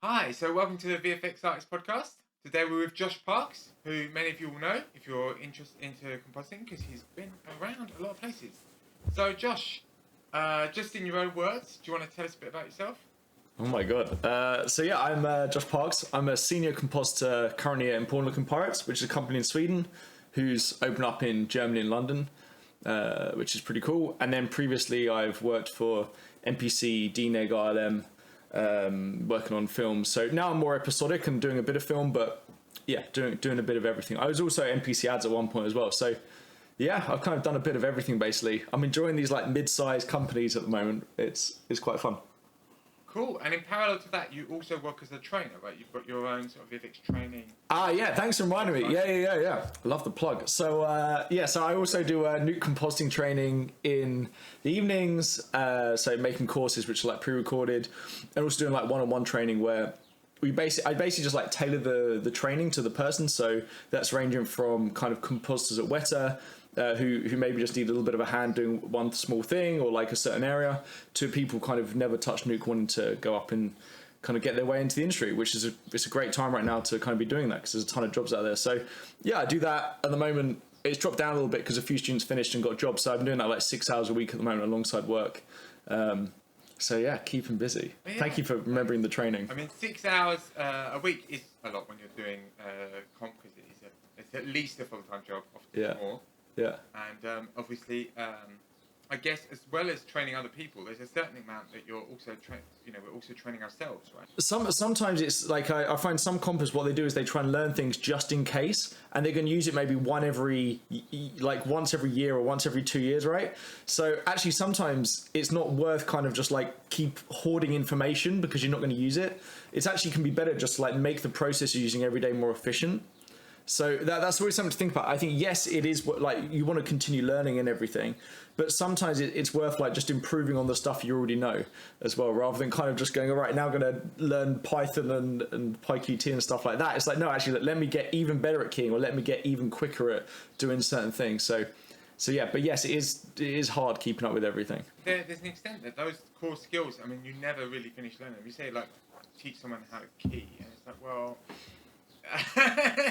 Hi, so welcome to the VFX Artist Podcast. Today we're with Josh Parks, who many of you will know if you're interested into compositing, because he's been around a lot of places. So Josh, just in your own words, do you want to tell us a bit about yourself? Oh my god. I'm Josh Parks. I'm a senior compositor currently at Important Looking Pirates, which is a company in Sweden who's opened up in Germany and London, which is pretty cool. And then previously I've worked for NPC, DNEG, ILM, working on films. So now I'm more episodic and doing a bit of film, but yeah, doing a bit of everything. I was also NPC ads at one point as well. So yeah, I've kind of done a bit of everything basically. I'm enjoying these like mid-sized companies at the moment. It's quite fun. Cool. And in parallel to that, you also work as a trainer, right? You've got your own sort of VFX training. Yeah. Thanks for reminding me. Yeah. I love the plug. So I also do Nuke compositing training in the evenings. So making courses which are like pre-recorded, and also doing like one-on-one training where I basically just like tailor the training to the person. So that's ranging from kind of compositors at Weta, who maybe just need a little bit of a hand doing one small thing or like a certain area, to people kind of never touched Nuke wanting to go up and kind of get their way into the industry, which is it's a great time right now to kind of be doing that because there's a ton of jobs out there. So yeah, I do that at the moment. It's dropped down a little bit because a few students finished and got jobs. So I'm doing that like 6 hours a week at the moment alongside work. So yeah, keeping busy. Yeah. Thank you for remembering the training. I mean, 6 hours a week is a lot when you're doing comp, because it's at least a full-time job, often more. Yeah. And obviously, I guess as well as training other people, there's a certain amount that you're also we're also training ourselves, right? Sometimes it's like I find some compas, what they do is they try and learn things just in case, and they're going to use it maybe once every year or once every 2 years, right? So actually sometimes it's not worth kind of just like keep hoarding information because you're not going to use it. It's actually can be better just to like make the process you're using every day more efficient. So that's always something to think about. I think, yes, it is like you want to continue learning and everything, but sometimes it's worth like just improving on the stuff you already know as well, rather than kind of just going, all right, now I'm going to learn Python and PyQt and stuff like that. It's like, no, actually, let me get even better at keying, or let me get even quicker at doing certain things. So yeah, but yes, it is hard keeping up with everything. There's an extent that those core skills, I mean, you never really finish learning them. You say like teach someone how to key, and it's like, well.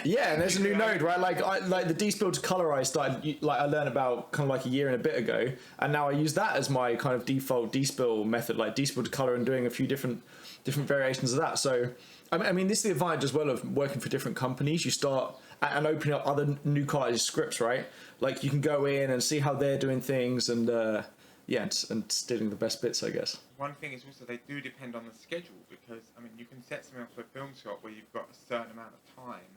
Yeah, and there's a new node, right? Like the de-spill to color I learned about kind of like a year and a bit ago, and now I use that as my kind of default de-spill method, like de-spill to color, and doing a few different variations of that. So I mean, this is the advantage as well of working for different companies. You start and opening up other new artists' scripts, right? Like you can go in and see how they're doing things, and and stealing the best bits, I guess. One thing is also they do depend on the schedule, because I mean you can set something up for a film shot where you've got a certain amount of time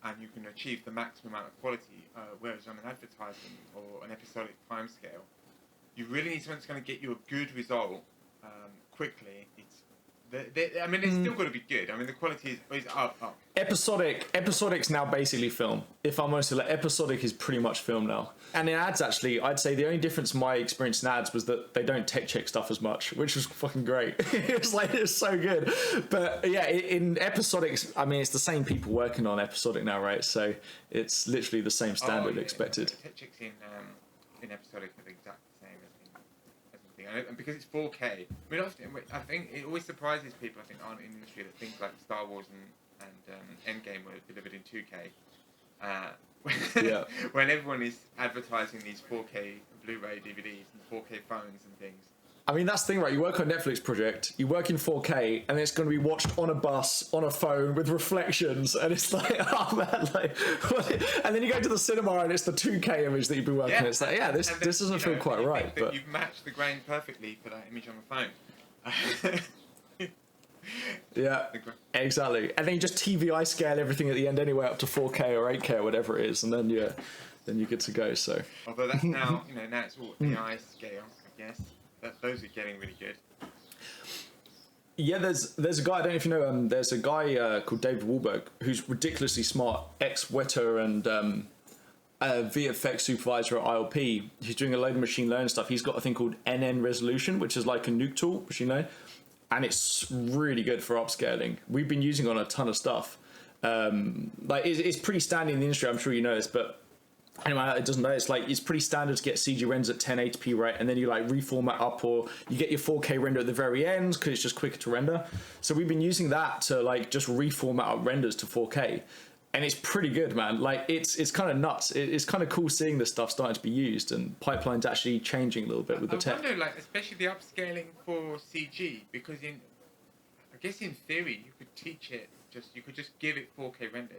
and you can achieve the maximum amount of quality, whereas on an advertising or an episodic time scale, you really need something that's going to get you a good result quickly. I mean, it's still got to be good. I mean, the quality is up. Episodic's now basically film. If I'm honest, like, episodic is pretty much film now. And in ads, actually, I'd say the only difference in my experience in ads was that they don't tech check stuff as much, which was fucking great. It's so good. But yeah, in episodics, I mean, it's the same people working on episodic now, right? So it's literally the same standard expected. Tech checks in episodic are the exact same as and because it's 4K. I mean, often I think it always surprises people, I think, aren't in the industry, that things like Star Wars and Endgame were delivered in 2K. When everyone is advertising these 4K Blu-ray DVDs and 4K phones and things. I mean, that's the thing, right? You work on a Netflix project, you work in 4K, and it's going to be watched on a bus, on a phone, with reflections, and it's like, oh man, like, and then you go to the cinema and it's the 2K image that you've been working on. It's like, yeah, this doesn't feel quite right. But you've matched the grain perfectly for that image on the phone. Yeah, exactly. And then you just TVI scale everything at the end anyway, up to 4K or 8K or whatever it is, and then you're good to go. So, although that's now, now it's all AI scale, I guess. Those are getting really good. Yeah, there's a guy, I don't know if you know, there's a guy called David Wahlberg who's ridiculously smart, ex-Weta and VFX supervisor at ILP. He's doing a load of machine learning stuff. He's got a thing called NN Resolution, which is like a Nuke tool, machine learning, and it's really good for upscaling. We've been using it on a ton of stuff. Like it's pretty standard in the industry, I'm sure you know this, but anyone that doesn't know, it's like it's pretty standard to get CG renders at 1080p, right? And then you like reformat up, or you get your 4K render at the very end because it's just quicker to render. So we've been using that to like just reformat up renders to 4K, and it's pretty good, man. Like it's kind of nuts. It's kind of cool seeing this stuff starting to be used and pipelines actually changing a little bit with the tech. I wonder, like, especially the upscaling for CG, because I guess in theory you could teach it. You could just give it 4K renders.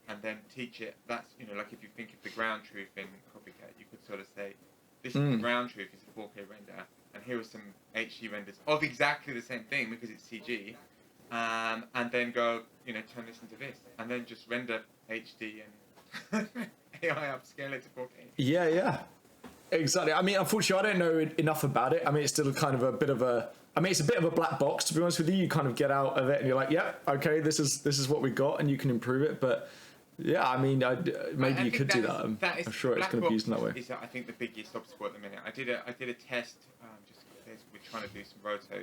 And then teach it. That's, like if you think of the ground truth in Copycat, you could sort of say, this is the ground truth, it's a 4K render, and here are some HD renders of exactly the same thing because it's CG, and then go, turn this into this, and then just render HD and AI upscale it to 4K. Yeah, exactly. I mean, unfortunately, I don't know enough about it. I mean, it's still kind of it's a bit of a black box, to be honest with you. You kind of get out of it and you're like, yeah, okay, this is what we got, and you can improve it, but. Yeah, I mean, maybe you could do that. I'm sure it's going to be used in that way. Is I think the biggest obstacle at the minute. I did a test. We're trying to do some roto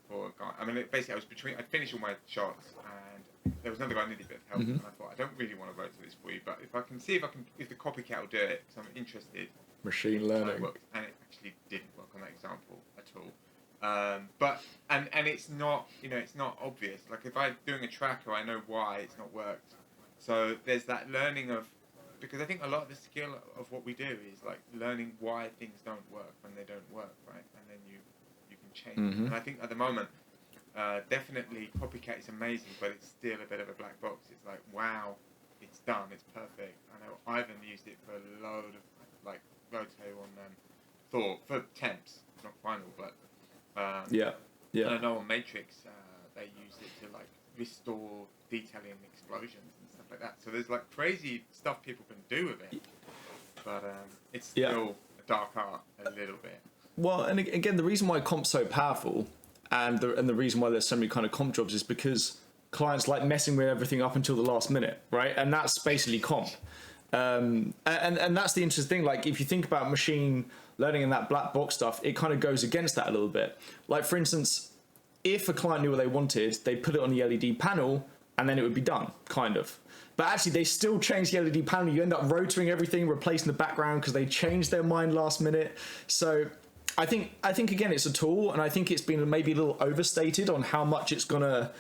for a guy. I mean, basically, I finished all my shots, and there was another guy who needed a bit of help. And I thought, I don't really want to roto this for you, but if the Copycat will do it, because I'm interested. Machine learning. And it actually didn't work on that example at all. But it's not, it's not obvious. Like if I'm doing a tracker, I know why it's not worked. So there's that learning of, because I think a lot of the skill of what we do is like learning why things don't work when they don't work, right? And then you can change. And I think at the moment, definitely Copycat is amazing, but it's still a bit of a black box. It's like, wow, it's done, it's perfect. I know Ivan used it for a load of like roto on Thor for temps, not final, but yeah. And I know on Matrix they used it to like restore detailing explosions and stuff like that. So there's like crazy stuff people can do with it, but it's still a dark art a little bit. Well, and again, the reason why comp's so powerful, and the reason why there's so many kind of comp jobs is because clients like messing with everything up until the last minute, right? And that's basically comp. And that's the interesting thing. Like if you think about machine learning and that black box stuff, it kind of goes against that a little bit. Like for instance, if a client knew what they wanted, they put it on the LED panel and then it would be done, kind of. But actually, they still change the LED panel. You end up rotating everything, replacing the background because they changed their mind last minute. So I think again, it's a tool, and I think it's been maybe a little overstated on how much it's gonna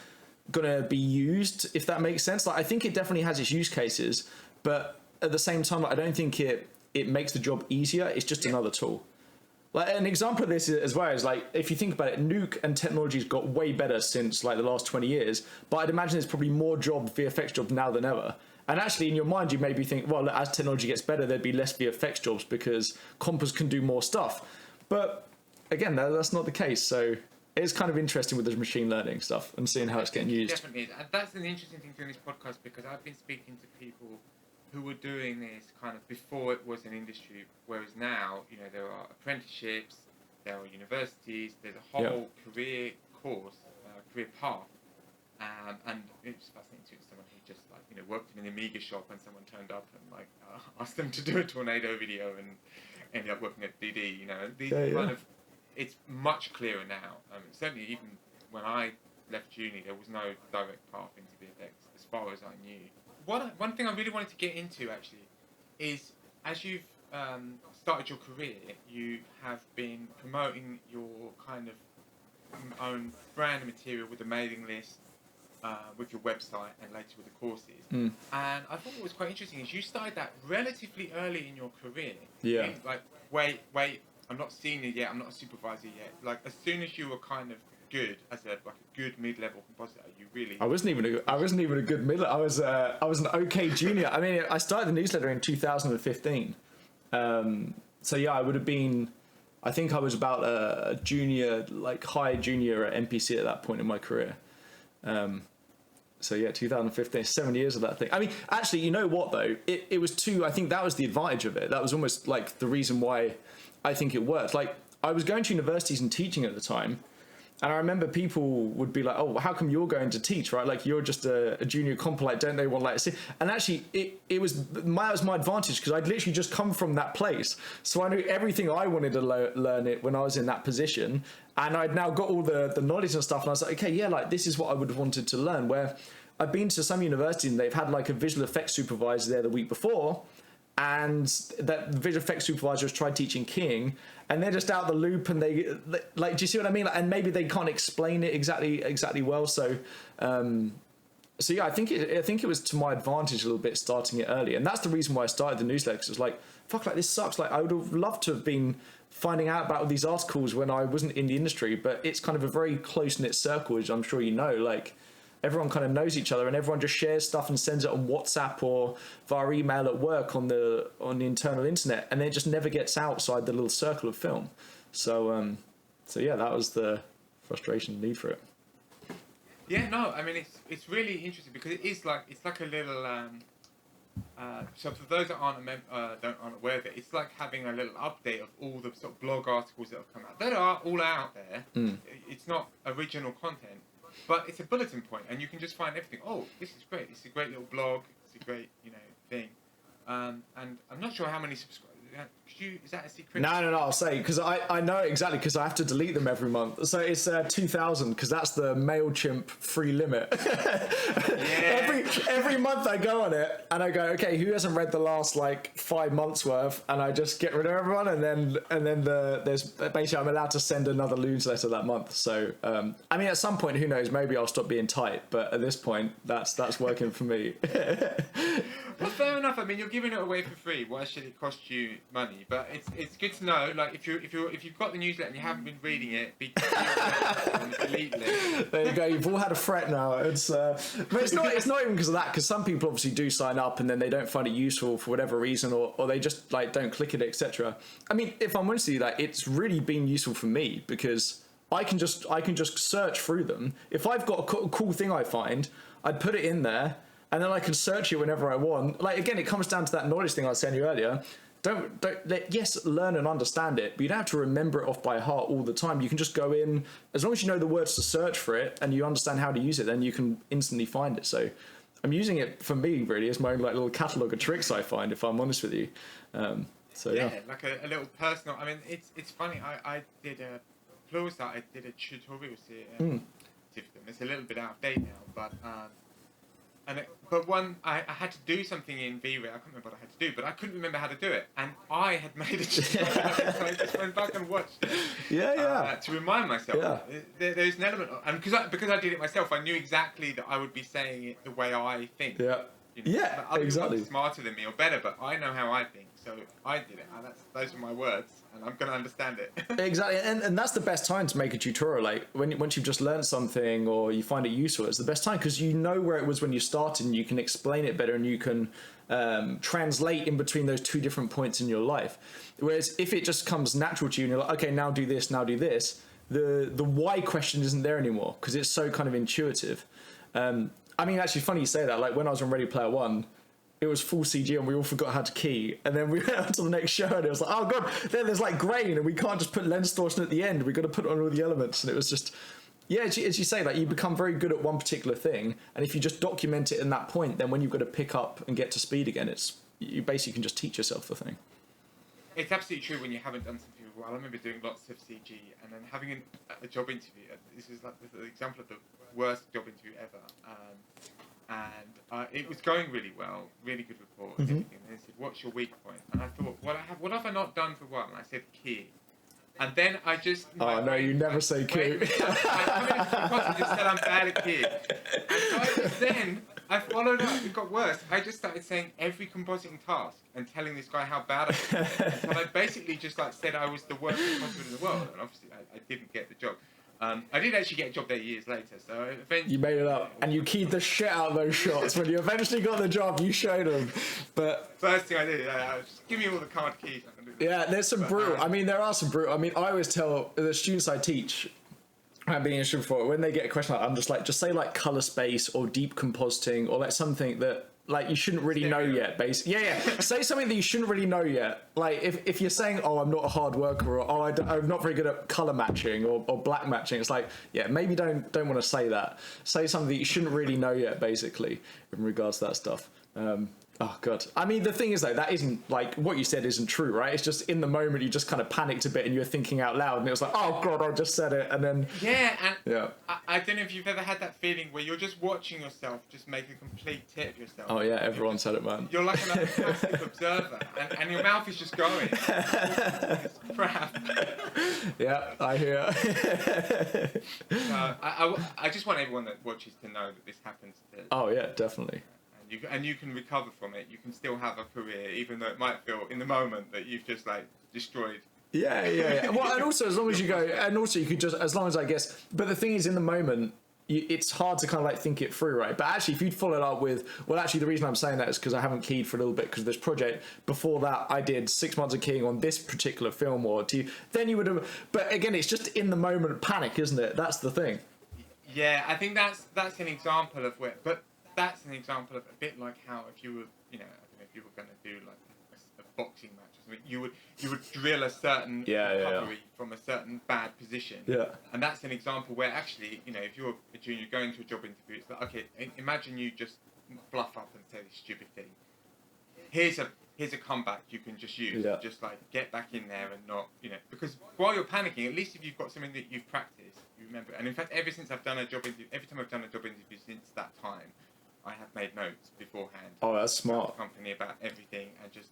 be used, if that makes sense. Like I think it definitely has its use cases, but at the same time, I don't think it makes the job easier. It's just another tool. Like an example of this as well is like, if you think about it, Nuke and technology's got way better since like the last 20 years, but I'd imagine there's probably more VFX jobs now than ever. And actually in your mind, you maybe think, well, as technology gets better, there'd be less VFX jobs because compers can do more stuff. But again, that's not the case. So it's kind of interesting with the machine learning stuff and seeing how it's getting used. Definitely is. And that's an interesting thing doing this podcast, because I've been speaking to people who were doing this kind of before it was an industry, whereas now, there are apprenticeships, there are universities, there's a whole career course, career path, and it's fascinating to someone who just worked in an Amiga shop and someone turned up and asked them to do a tornado video and ended up working at DD. It's much clearer now. Certainly, even when I left uni, there was no direct path into VFX as far as I knew. One thing I really wanted to get into, actually, is as you've started your career, you have been promoting your kind of own brand material with the mailing list, with your website, and later with the courses. And I thought what was quite interesting is you started that relatively early in your career. Yeah. Like, wait, I'm not senior yet, I'm not a supervisor yet. Like, as soon as you were kind of good as a good mid-level compositor, you really. I wasn't even a good mid. I was an okay junior. I mean, I started the newsletter in 2015. So yeah, I would have been. I think I was about a junior, like high junior at MPC at that point in my career. So yeah, 2015, 7 years of that thing. I mean, actually, you know what though? It was too. I think that was the advantage of it. That was almost like the reason why I think it worked. Like I was going to universities and teaching at the time. And I remember people would be like, "Oh, how come you're going to teach, right? Like you're just a junior comp, like don't they want like?" And actually, it was my advantage because I'd literally just come from that place, so I knew everything I wanted to learn it when I was in that position, and I'd now got all the knowledge and stuff. And I was like, "Okay, yeah, like this is what I would have wanted to learn." Where I've been to some universities and they've had like a visual effects supervisor there the week before, and that visual effects supervisor has tried teaching keying, and they're just out the loop, and they like, do you see what I mean? Like, and maybe they can't explain it exactly well. So yeah, I think it was to my advantage a little bit starting it early, and that's the reason why I started the newsletter. Cause it was like, fuck, like this sucks. Like I would have loved to have been finding out about these articles when I wasn't in the industry, but it's kind of a very close knit circle, as I'm sure you know. Like everyone kind of knows each other, and everyone just shares stuff and sends it on WhatsApp or via email at work on the internal internet, and then it just never gets outside the little circle of film. So yeah, that was the frustration need for it. Yeah, no, I mean it's really interesting because it's like a little. So for those that aren't aware of it, it's like having a little update of all the sort of blog articles that have come out. That are all out there. It's not original content, but it's a bulletin point, and you can just find everything. Oh, this is great. It's a great little blog. It's a great thing. And I'm not sure how many subscribers. Is that a secret? No, I'll say, because I know exactly, because I have to delete them every month. So it's 2,000, because that's the MailChimp free limit. Yeah. Every month I go on it and I go, okay, who hasn't read the last like 5 months worth? And I just get rid of everyone, and then there's basically I'm allowed to send another newsletter that month. So I mean, at some point, who knows? Maybe I'll stop being tight. But at this point, that's working for me. Well, fair enough. I mean, you're giving it away for free. Why should it cost you money? But it's good to know. Like if you've got the newsletter and you haven't been reading it, be and delete it. There you go. You've all had a fret now. But it's not even because of that. Because some people obviously do sign up and then they don't find it useful for whatever reason, or they just like don't click it, etc. I mean, if I'm honest with you, like it's really been useful for me because I can just search through them. If I've got a cool thing I find, I'd put it in there. And then I can search it whenever I want. Like, again, it comes down to that knowledge thing I was saying to you earlier. Yes, learn and understand it, but you don't have to remember it off by heart all the time. You can just go in, as long as you know the words to search for it and you understand how to use it, then you can instantly find it. So I'm using it for me, really, as my own like little catalogue of tricks I find, if I'm honest with you. Yeah, like a little personal. I mean, it's funny. I did a Pluralsight. I did a tutorial series. It's a little bit out of date now, but. I had to do something in V-Ray. I can't remember what I had to do, but I couldn't remember how to do it. And I had made a tutorial, so I just went back and watched it. To remind myself. Yeah. There's an element of, and because I did it myself, I knew exactly that I would be saying it the way I think. Yeah. Other exactly. people are smarter than me or better, but I know how I think, so I did it. And those are my words, and I'm going to understand it. Exactly, and that's the best time to make a tutorial. Like once you've just learned something or you find it useful, it's the best time because you know where it was when you started, and you can explain it better, and you can translate in between those two different points in your life. Whereas if it just comes natural to you, and you're like, okay, now do this, the why question isn't there anymore because it's so kind of intuitive. I mean, actually, funny you say that. Like when I was on Ready Player One, it was full CG and we all forgot how to key. And then we went on to the next show and it was like, oh god, there's like grain and we can't just put lens distortion at the end. We've got to put on all the elements. And it was just, yeah, as you say, like you become very good at one particular thing. And if you just document it in that point, then when you've got to pick up and get to speed again, you basically can just teach yourself the thing. It's absolutely true when you haven't done something for a while. I remember doing lots of CG and then having a job interview. This is like the example of the worst job interview ever. And it was going really well, really good report and everything. And they said, what's your weak point? And I thought, what have I not done for a while? And I said, key. And then I just... Oh, no, you never say key. I just said I'm bad at key. And so then I followed up, it got worse. I just started saying every compositing task and telling this guy how bad I was. So I basically just like said I was the worst compositor in the world. And obviously I didn't get the job. I did actually get a job there years later, so eventually... You made it up, and you keyed the shit out of those shots. When you eventually got the job, you showed them. But first thing I did, just give me all the card keys. Yeah, there's some brutal... I mean, there are some brutal... I mean, I always tell the students I teach, I'm being interested for, when they get a question like I'm just like, just say like colour space or deep compositing or like something that... Like, you shouldn't really know yet, basically. Yeah. Say something that you shouldn't really know yet. Like, if you're saying, oh, I'm not a hard worker, or, oh, I'm not very good at colour matching or black matching, it's like, yeah, maybe don't want to say that. Say something that you shouldn't really know yet, basically, in regards to that stuff. Oh god. I mean, the thing is though, that isn't like what you said isn't true, right? It's just in the moment you just kind of panicked a bit and you were thinking out loud, and it was like, oh god, I just said it, and then yeah. I don't know if you've ever had that feeling where you're just watching yourself just make a complete tit of yourself. Oh yeah, everyone said it, man. You're like a passive observer, and your mouth is just going. Crap. Yeah, I hear. I just want everyone that watches to know that this happens. Oh yeah, definitely. And you can recover from it. You can still have a career, even though it might feel in the moment that you've just like destroyed. Yeah. Well, and also as long as you go, and also you could just, as long as I guess. But the thing is, in the moment, it's hard to kind of like think it through, right? But actually, if you'd follow it up with, well, actually, the reason I'm saying that is because I haven't keyed for a little bit because of this project. Before that, I did 6 months of keying on this particular film or TV. Then you would have. But again, it's just in the moment panic, isn't it? That's the thing. Yeah, I think that's an example of where, but. That's an example of a bit like how if you were, I don't know, if you were going to do like a boxing match or something, you would drill a certain recovery from a certain bad position. Yeah. And that's an example where actually, if you're a junior going to a job interview, it's like, okay, imagine you just bluff up and say this stupid thing. Here's a comeback you can just use. Yeah. Just like get back in there and not, because while you're panicking, at least if you've got something that you've practiced, you remember. And in fact, every time I've done a job interview since that time, I have made notes beforehand. Oh, that's smart. The company about everything, and just,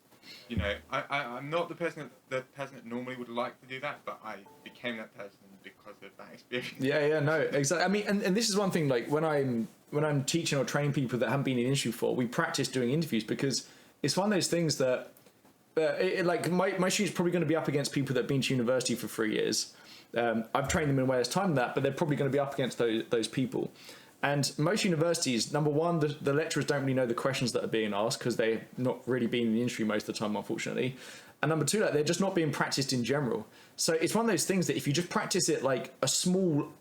I'm not the person that normally would like to do that, but I became that person because of that experience. Yeah, no, exactly. I mean, and this is one thing. Like when I'm teaching or training people that haven't been in an industry before, we practice doing interviews because it's one of those things that, like my students probably going to be up against people that have been to university for 3 years. I've trained them in ways time than that, but they're probably going to be up against those people. And most universities, number one, the lecturers don't really know the questions that are being asked because they've not really been in the industry most of the time, unfortunately. And number two, like they're just not being practiced in general. So it's one of those things that if you just practice it like a small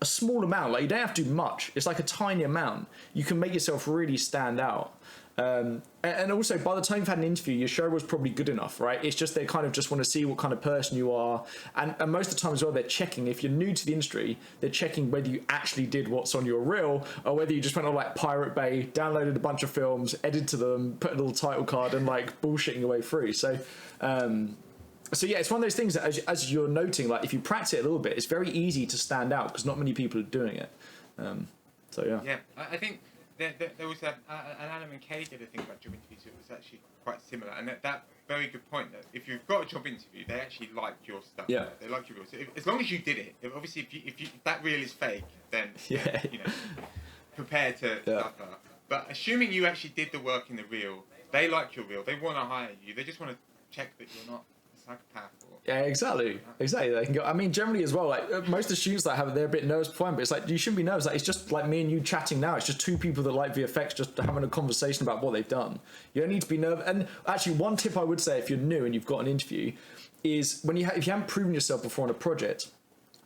amount, like you don't have to do much. It's like a tiny amount. You can make yourself really stand out. And also, by the time you've had an interview, your show was probably good enough, right? It's just they kind of just want to see what kind of person you are. And most of the time as well, they're checking, if you're new to the industry, they're checking whether you actually did what's on your reel or whether you just went on like Pirate Bay, downloaded a bunch of films, edited them, put a little title card and like bullshitting your way through. So yeah, it's one of those things that as you're noting, like if you practice it a little bit, it's very easy to stand out because not many people are doing it. Yeah, I think there was an Alan and Kay did a thing about job interviews. It was actually quite similar, and that very good point that if you've got a job interview, they actually like your stuff. Yeah, they like your reel. So as long as you did it, obviously if that reel is fake, then prepare to suffer. But assuming you actually did the work in the reel, they like your reel. They want to hire you. They just want to check that you're not a psychopath. Yeah, exactly. They can go. I mean, generally as well, like most of the students that I have, they're a bit nervous beforehand, but it's like you shouldn't be nervous. Like it's just like me and you chatting now. It's just two people that like VFX just having a conversation about what they've done. You don't need to be nervous. And actually, one tip I would say if you're new and you've got an interview is when if you haven't proven yourself before on a project,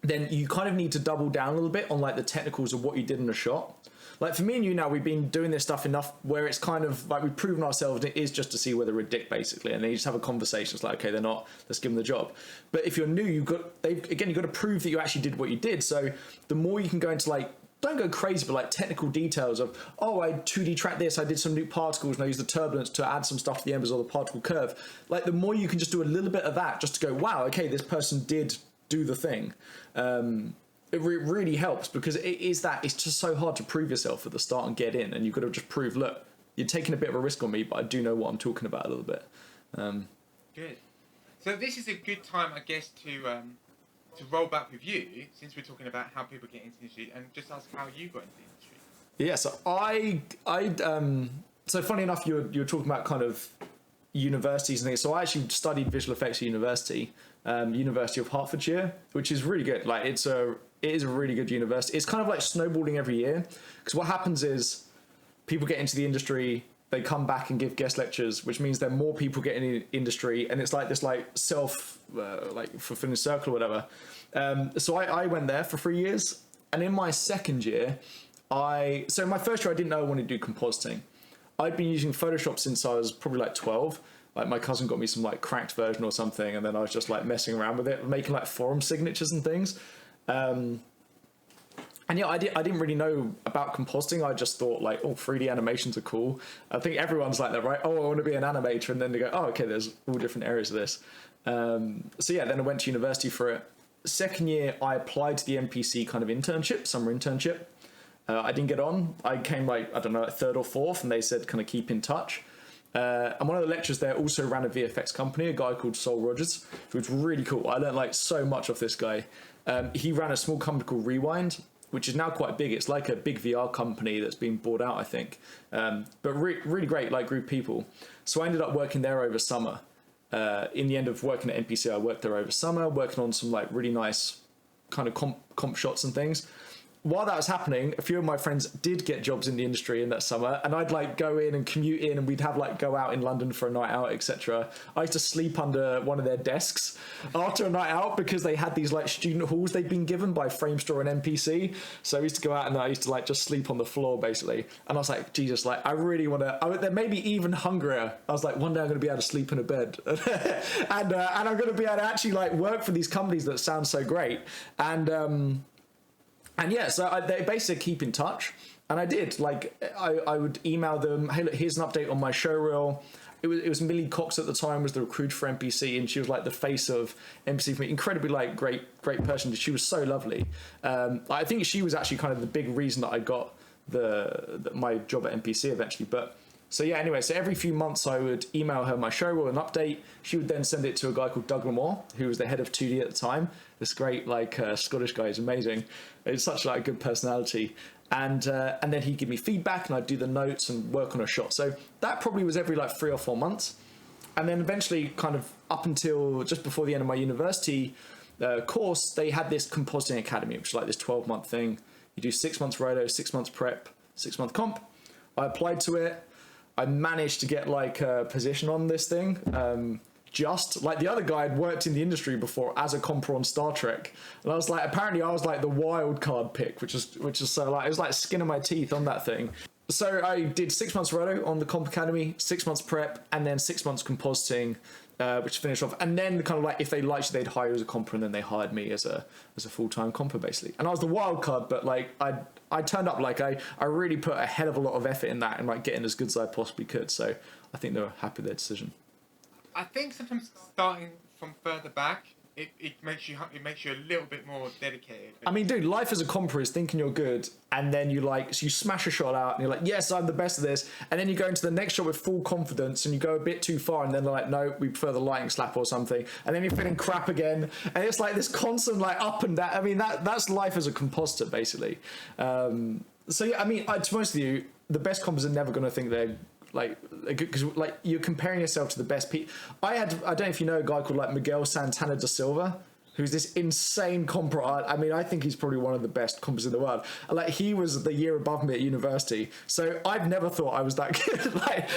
then you kind of need to double down a little bit on like the technicals of what you did in a shot. Like for me and you now, we've been doing this stuff enough where it's kind of like we've proven ourselves and it is just to see whether we're a dick basically. And then you just have a conversation. It's like, okay, they're not, let's give them the job. But if you're new, you've got to prove that you actually did what you did. So the more you can go into like, don't go crazy, but like technical details of, oh, I 2D tracked this, I did some Nuke particles and I used the turbulence to add some stuff to the embers or the particle curve. Like the more you can just do a little bit of that just to go, wow, okay, this person did do the thing. It really helps because it's just so hard to prove yourself at the start and get in, and you've got to just prove, look, you're taking a bit of a risk on me, but I do know what I'm talking about a little bit. Good. So this is a good time, I guess, to roll back with you, since we're talking about how people get into the industry, and just ask how you got into the industry. Yeah, so so funny enough, you were talking about kind of universities and things. So I actually studied visual effects at university, University of Hertfordshire, which is really good. Like it is a really good university. It's kind of like snowballing every year because what happens is people get into the industry, they come back and give guest lectures, which means there are more people getting in the industry, and it's like this like fulfilling circle or whatever. So I went there for 3 years, and in my second year, so in my first year I didn't know I wanted to do compositing. I'd been using Photoshop since I was probably like 12. Like my cousin got me some like cracked version or something, and then I was just like messing around with it, making like forum signatures and things. And And yeah, I didn't really know about compositing. I just thought like, oh, 3D animations are cool. I think everyone's like that, right? Oh, I want to be an animator. And then they go, oh, okay, there's all different areas of this. So yeah, then I went to university for it. Second year, I applied to the NPC kind of internship, summer internship. I didn't get on. I came like, I don't know, like third or fourth, and they said kind of keep in touch. And one of the lecturers there also ran a VFX company, a guy called Sol Rogers, who was really cool. I learned like so much off this guy. He ran a small company called Rewind, which is now quite big. It's like a big VR company that's been bought out, I think. But really great, like group of people. So I ended up working there over summer. In the end of working at NPC, I worked there over summer, working on some like really nice kind of comp shots and things. While that was happening, a few of my friends did get jobs in the industry in that summer, and I'd like go in and commute in, and we'd have like go out in London for a night out, etc. I used to sleep under one of their desks after a night out because they had these like student halls they'd been given by Framestore and NPC. So I used to go out and I used to like just sleep on the floor basically. And I was like, Jesus, like I really want to. They're maybe even hungrier. I was like, one day I'm going to be able to sleep in a bed, and I'm going to be able to actually like work for these companies that sound so great. And yeah, so they basically keep in touch. And I did. Like, I would email them, hey, look, here's an update on my show reel. It was Millie Cox at the time, was the recruiter for NPC, and she was like the face of NPC for me. Incredibly, like, great person. She was so lovely. I think she was actually kind of the big reason that I got my job at NPC eventually. But so yeah, anyway, so every few months I would email her my show reel, an update. She would then send it to a guy called Doug Lamore, who was the head of 2D at the time. This great, like, Scottish guy. He's amazing. It's such like a good personality. And then he'd give me feedback, and I'd do the notes and work on a shot. So that probably was every like 3 or 4 months. And then eventually, kind of up until just before the end of my university course, they had this compositing academy, which is like this 12-month thing. You do 6 months roto, 6 months prep, 6-month comp. I applied to it. I managed to get like a position on this thing. Just like the other guy had worked in the industry before as a comper on Star Trek, and I was like, apparently I was like the wild card pick, which is so like it was like skin of my teeth on that thing. So I did 6 months roto on the comp academy, 6 months prep, and then 6 months compositing, which finished off. And then kind of like if they liked you, they'd hire you as a comper, and then they hired me as a full-time comper basically. And I was the wild card, but like I turned up, like I really put a hell of a lot of effort in that and like getting as good as I possibly could. So I think they were happy with their decision. I think sometimes starting from further back, it makes you a little bit more dedicated. I mean, dude, life as a comper is thinking you're good, and then you smash a shot out, and you're like, yes, I'm the best of this, and then you go into the next shot with full confidence, and you go a bit too far, and then they're like, no, we prefer the lighting slap or something, and then you're feeling crap again, and it's like this constant like up and down. I mean, that's life as a compositor basically. So yeah, I mean, to be honest with you, the best compers are never going to think they're because like you're comparing yourself to the best people. I don't know if you know a guy called like Miguel Santana da Silva, who's this insane comper. I mean, I think he's probably one of the best compers in the world. Like he was the year above me at university, so I've never thought I was that good. Like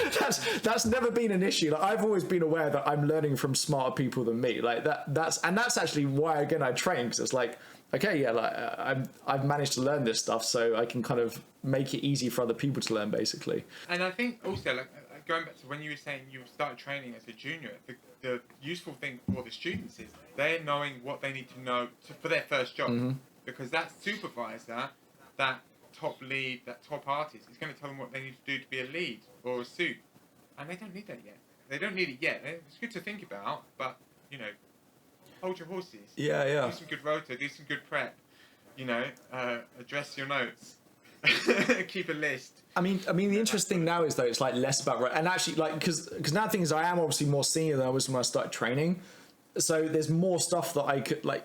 that's never been an issue. Like I've always been aware that I'm learning from smarter people than me. Like that's actually why again I train, because it's like, okay, yeah, like I've managed to learn this stuff, so I can kind of make it easy for other people to learn, basically. And I think also, like going back to when you were saying you started training as a junior, the useful thing for the students is they're knowing what they need to know for their first job, because that supervisor, that top lead, that top artist is going to tell them what they need to do to be a lead or a suit, and they don't need that yet. They don't need it yet. It's good to think about, but you know. Hold your horses. Yeah. Do some good roto, do some good prep. You know, address your notes. Keep a list. I mean, the interesting thing now is though it's like less about and actually like because now the thing is I am obviously more senior than I was when I started training, so there's more stuff that I could like.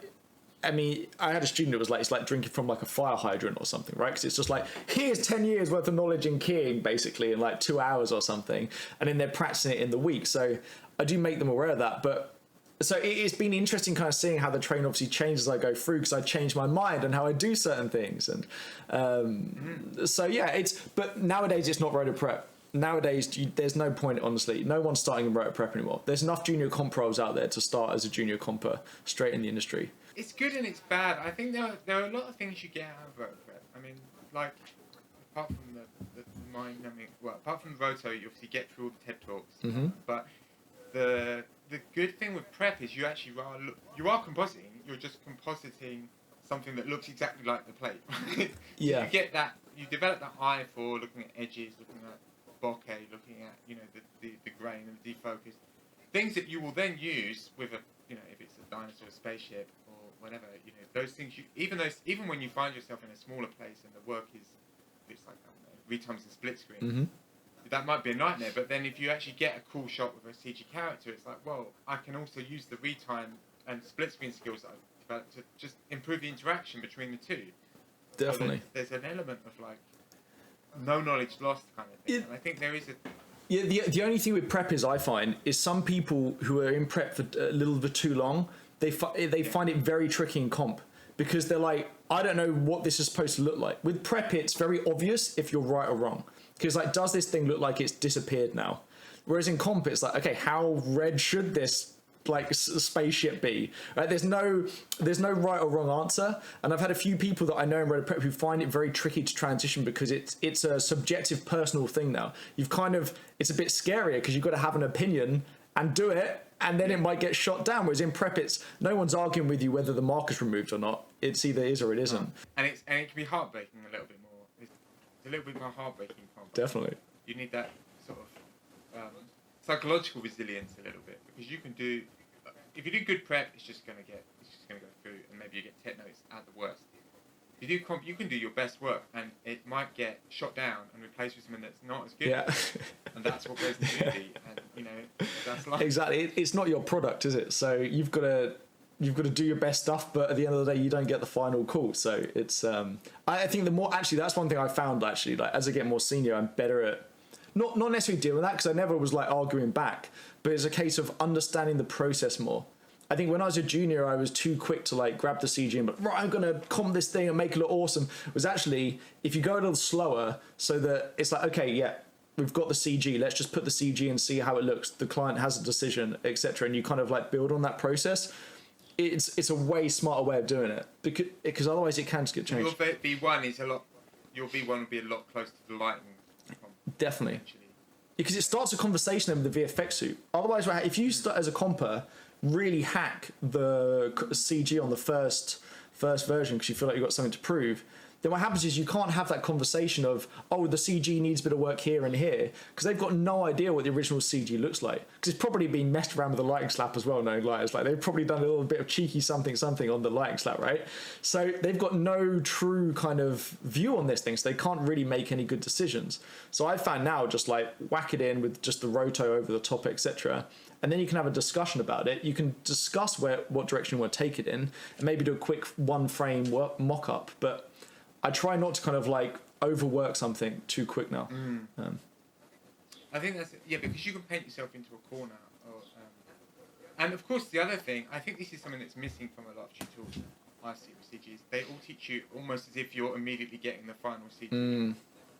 I mean, I had a student that was like, it's like drinking from like a fire hydrant or something, right? Because it's just like, here's 10 years worth of knowledge in keying basically in like 2 hours or something, and then they're practicing it in the week. So I do make them aware of that, but. So it's been interesting kind of seeing how the train obviously changes as I go through, because I change my mind and how I do certain things. And so, yeah, but nowadays it's not roto prep. Nowadays, there's no point, honestly. No one's starting in roto prep anymore. There's enough junior comp roles out there to start as a junior comper straight in the industry. It's good and it's bad. I think there are a lot of things you get out of roto prep. I mean, like, apart from the mind numbing, well, apart from the roto, you obviously get through all the TED Talks. But the good thing with prep is you actually you are compositing. You're just compositing something that looks exactly like the plate. Yeah. You get that, you develop that eye for looking at edges, looking at bokeh, looking at, you know, the grain and the defocus. Things that you will then use with a, you know, if it's a dinosaur, spaceship, or whatever, you know, those things, even when you find yourself in a smaller place and the work is, it's like, I don't know, retimes and split screen, Mm-hmm. that might be a nightmare, but then if you actually get a cool shot with a CG character, it's like, well, I can also use the retime and split screen skills that I've developed to just improve the interaction between the two. Definitely. So there's an element of like no knowledge lost kind of thing, and I think there is a. Yeah, the only thing with prep is I find is some people who are in prep for a little bit too long, they find it very tricky in comp because they're like, I don't know what this is supposed to look like. With prep, it's very obvious if you're right or wrong because like, does this thing look like it's disappeared now? Whereas in comp, it's like, okay, how red should this like spaceship be? Right? There's no right or wrong answer, and I've had a few people that I know in Red Prep who find it very tricky to transition because it's a subjective personal thing now. It's a bit scarier because you've got to have an opinion and do it, and then it might get shot down. Whereas in prep, it's no one's arguing with you whether the marker's removed or not. It's either is or it isn't. And it can be heartbreaking a little bit more. It's a little bit more heartbreaking. Definitely. You need that sort of psychological resilience a little bit because you can do. If you do good prep, it's just gonna go through, and maybe you get 10 notes at the worst. If you do comp, you can do your best work, and it might get shot down and replaced with something that's not as good. Yeah. And that's what goes in the movie, and you know that's life. Exactly. It's not your product, is it? So you've got to do your best stuff, but at the end of the day, you don't get the final call. So it's I think that's one thing I found actually. Like as I get more senior, I'm better at not necessarily dealing with that because I never was like arguing back, but it's a case of understanding the process more. I think when I was a junior, I was too quick to like grab the CG and be like, right, I'm gonna comp this thing and make it look awesome. It was actually if you go a little slower, so that it's like, okay, yeah, we've got the CG. Let's just put the CG and see how it looks. The client has a decision, etc. And you kind of like build on that process. It's a way smarter way of doing it because otherwise it can just get changed. Your V1 is your V1 would be a lot closer to the lighting. Definitely. Because it starts a conversation then with the VFX suit. Otherwise, if you start as a comper, really hack the CG on the first version because you feel like you've got something to prove, then what happens is you can't have that conversation of, oh, the CG needs a bit of work here and here, because they've got no idea what the original CG looks like. Because it's probably been messed around with the lighting slap as well, knowing lighters. Like they've probably done a little bit of cheeky something on the lighting slap, right? So they've got no true kind of view on this thing, so they can't really make any good decisions. So I found now just like whack it in with just the roto over the top, etc. And then you can have a discussion about it. You can discuss what direction you want to take it in, and maybe do a quick one frame mock-up. But I try not to kind of like overwork something too quick now. I think that's because you can paint yourself into a corner. And of course, the other thing, I think this is something that's missing from a lot of tutorials I see with CGs. They all teach you almost as if you're immediately getting the final CG.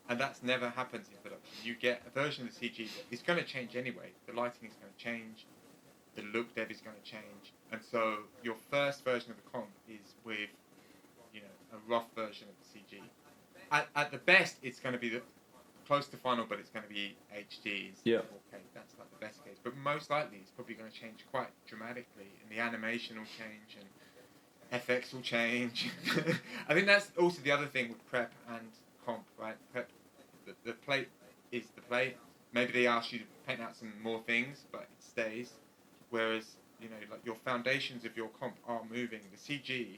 And that's never happens in production. You get a version of the CG that is going to change anyway. The lighting is going to change. The look dev is going to change. And so your first version of the comp is with, a rough version of the CG. At the best, it's going to be close to final, but it's going to be HD. Yeah. 4K. That's like the best case. But most likely, it's probably going to change quite dramatically. And the animation will change and FX will change. I think that's also the other thing with prep and comp, right? Prep, the plate is the plate. Maybe they ask you to paint out some more things, but it stays. Whereas, like your foundations of your comp are moving. The CG,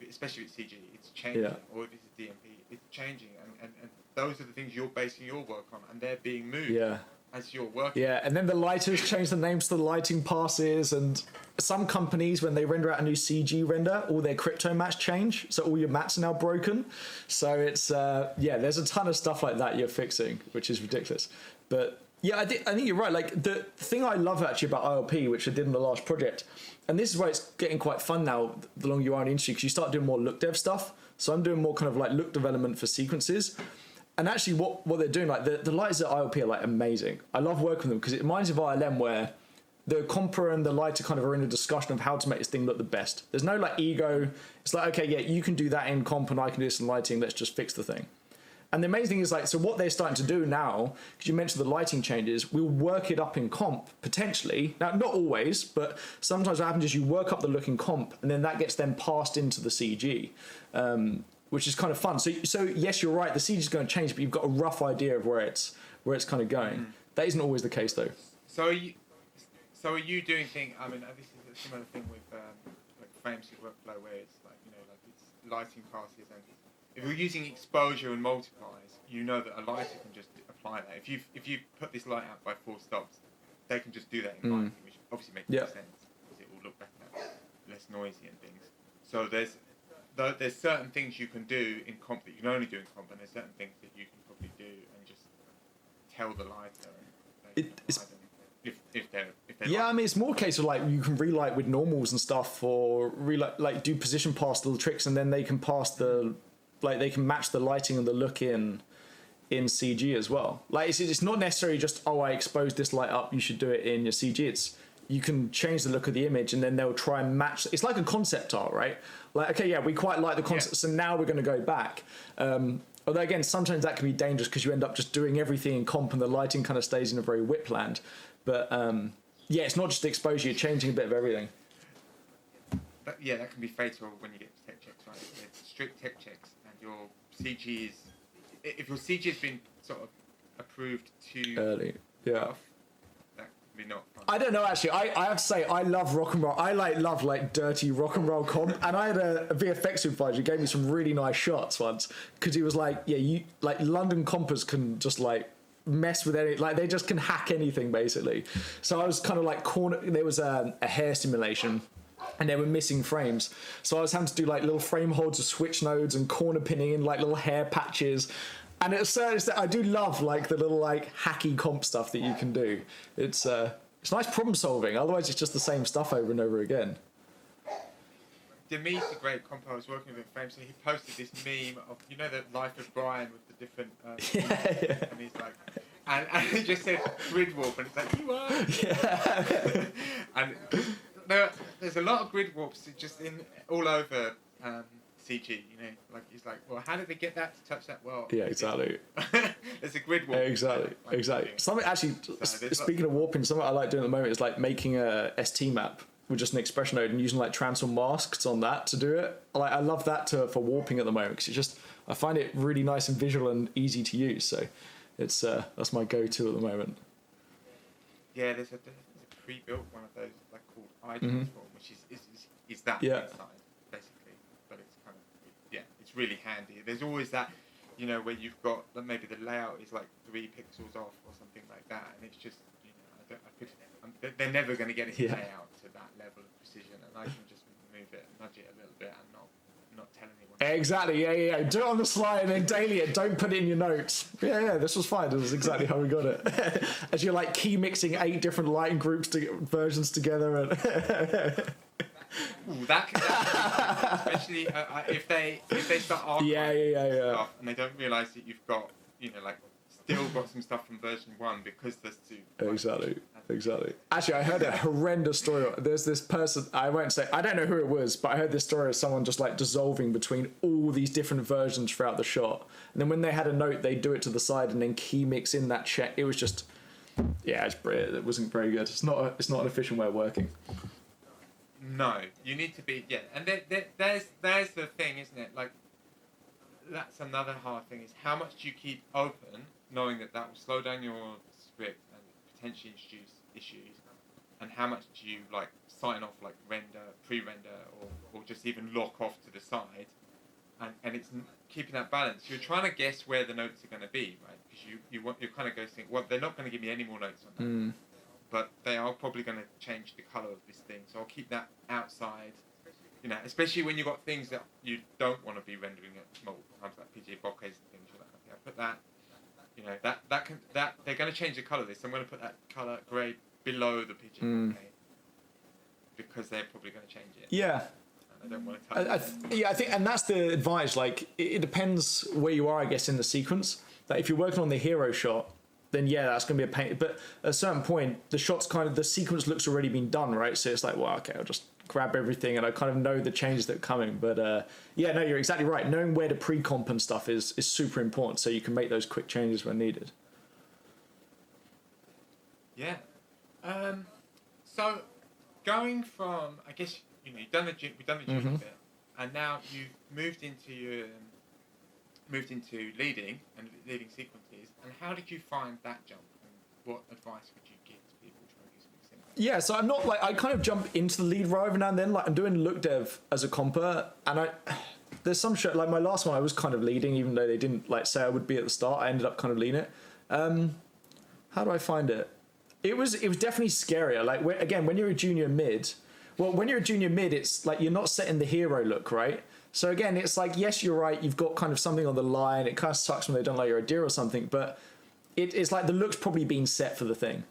especially with CG, it's changing. Yeah. Or if it's a DMP, it's changing. And those are the things you're basing your work on, and they're being moved. Yeah. As you're working. Yeah, and then the lighters change the names to the lighting passes, and some companies, when they render out a new CG render, all their crypto mats change, so all your mats are now broken. So it's there's a ton of stuff like that you're fixing, which is ridiculous. But yeah, I think you're right. Like the thing I love actually about ILP, which I did in the last project, and this is where it's getting quite fun now, the longer you are in the industry, because you start doing more look dev stuff. So I'm doing more kind of like look development for sequences. And actually what they're doing, like the lighters at ILP are like amazing. I love working with them because it reminds me of ILM where the comper and the lighter kind of are in a discussion of how to make this thing look the best. There's no like ego. It's like, okay, yeah, you can do that in comp and I can do this in lighting. Let's just fix the thing. And the amazing thing is like, so what they're starting to do now, because you mentioned the lighting changes, we'll work it up in comp potentially. Now, not always, but sometimes what happens is you work up the look in comp, and then that gets then passed into the CG, which is kind of fun. So yes, you're right. The CG is going to change, but you've got a rough idea of where it's kind of going. That isn't always the case, though. So are you doing things? I mean, this is a similar thing with like frames with workflow, where it's like like it's lighting passes, and if you're using exposure and multipliers, you know that a lighter can just apply that. If you put this light out by 4 stops, they can just do that in lighting, which obviously makes more sense because it will look better, less noisy and things. So there's certain things you can do in comp that you can only do in comp, and there's certain things that you can probably do and just tell the lighter. If they're I mean, it's more a case of like you can relight with normals and stuff, or relight, like do position pass little tricks, and then they can pass they can match the lighting and the look in CG as well. Like it's not necessarily just I exposed this light up, you should do it in your CG. It's you can change the look of the image, and then they'll try and match. It's like a concept art, right? Like okay, yeah, we quite like the concept, so now we're going to go back. Although again, sometimes that can be dangerous because you end up just doing everything in comp, and the lighting kind of stays in a very whip land. But it's not just the exposure; you're changing a bit of everything. That can be fatal when you get to tech checks, right? It's strict tech checks, and your CG is if your CG has been sort of approved too early, rough, that can be not fun. I don't know actually. I have to say I love rock and roll. I love dirty rock and roll comp, and I had a VFX supervisor who gave me some really nice shots once because he was like, you like London compers can just like mess with any, like they just can hack anything basically. So I was kind of like there was a hair simulation and they were missing frames, so I was having to do like little frame holds with switch nodes and corner pinning in like little hair patches, and it's I do love like the little like hacky comp stuff that you can do. It's nice problem solving, otherwise it's just the same stuff over and over again. Demis, the great compo I was working with in Frame, so he posted this meme of, the life of Brian with the different and he's like, and he just said grid warp, and it's like, you are. And there's a lot of grid warps just all over CG, like he's like, well, how did they get that to touch that well? Yeah, exactly. There's a grid warp. Exactly. Something actually, speaking of warping, something I like doing at the moment is like making a ST map with just an expression node and using like transform masks on that to do it. Like I love that for warping at the moment because it's just I find it really nice and visual and easy to use. So it's that's my go-to at the moment. Yeah, there's a pre-built one of those like called iTransform, which is that inside basically, but it's kind of it's really handy. There's always that where you've got maybe the layout is like 3 pixels off or something like that, and it's just they're never going to get it layout to that level of precision, and I can just move it, nudge it a little bit, and not tell anyone. Exactly, yeah. Do it on the slide and then daily it. Don't put it in your notes. Yeah. This was fine. This was exactly how we got it. As you're like key mixing 8 different lighting groups versions together, and ooh, that especially if they start archiving stuff and they don't realise that you've got still got some stuff from version 1 because there's 2. Exactly. Actually, I heard a horrendous story. There's this person, I won't say, I don't know who it was, but I heard this story of someone just like dissolving between all these different versions throughout the shot. And then when they had a note, they'd do it to the side and then key mix in that check. It was just, it wasn't very good. It's not an efficient way of working. No, you need to be, and there's the thing, isn't it? Like, that's another hard thing, is how much do you keep open, knowing that will slow down your script and potentially introduce issues, and how much do you like sign off, like pre-render, or just even lock off to the side, and it's keeping that balance. You're trying to guess where the notes are going to be, right? Because you're kind of going to think, well, they're not going to give me any more notes on that, but they are probably going to change the color of this thing, so I'll keep that outside. Especially when you've got things that you don't want to be rendering at multiple times, like PGA bokehs and things. You're like, okay, I'll put that. That they're going to change the color of this. So I'm going to put that color grade below the PGA bokeh because they're probably going to change it. Yeah. And I don't want to touch it. I think, and that's the advice. Like, it depends where you are, I guess, in the sequence. Like, if you're working on the hero shot, then that's going to be a pain. But at a certain point, the sequence looks already been done, right? So it's like, well, okay, I'll just grab everything and I kind of know the changes that are coming. But yeah, no, you're exactly right. Knowing where to pre-comp and stuff is super important, so you can make those quick changes when needed. Yeah. So going from, I guess, you know, we've done the junior bit, and now you've moved into leading sequences. And how did you find that jump? And what advice would you give to people trying to do something similar? Yeah, so I'm not like, I kind of jump into the lead role every now and then. Like I'm doing look dev as a comper, and there's some shit like my last one I was kind of leading, even though they didn't like say I would be at the start. I ended up kind of leading it. How do I find it? It was definitely scarier. Like when you're a junior mid, it's like you're not setting the hero look, right? So again, it's like, yes, you're right. You've got kind of something on the line. It kind of sucks when they don't like your idea or something, but it's like the look's probably been set for the thing.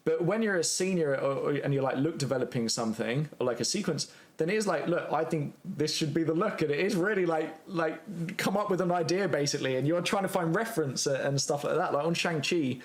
But when you're a senior and you're like look developing something or like a sequence, then it is like, look, I think this should be the look, and it is really like come up with an idea basically, and you're trying to find reference and stuff like that. Like on Shang-Chi,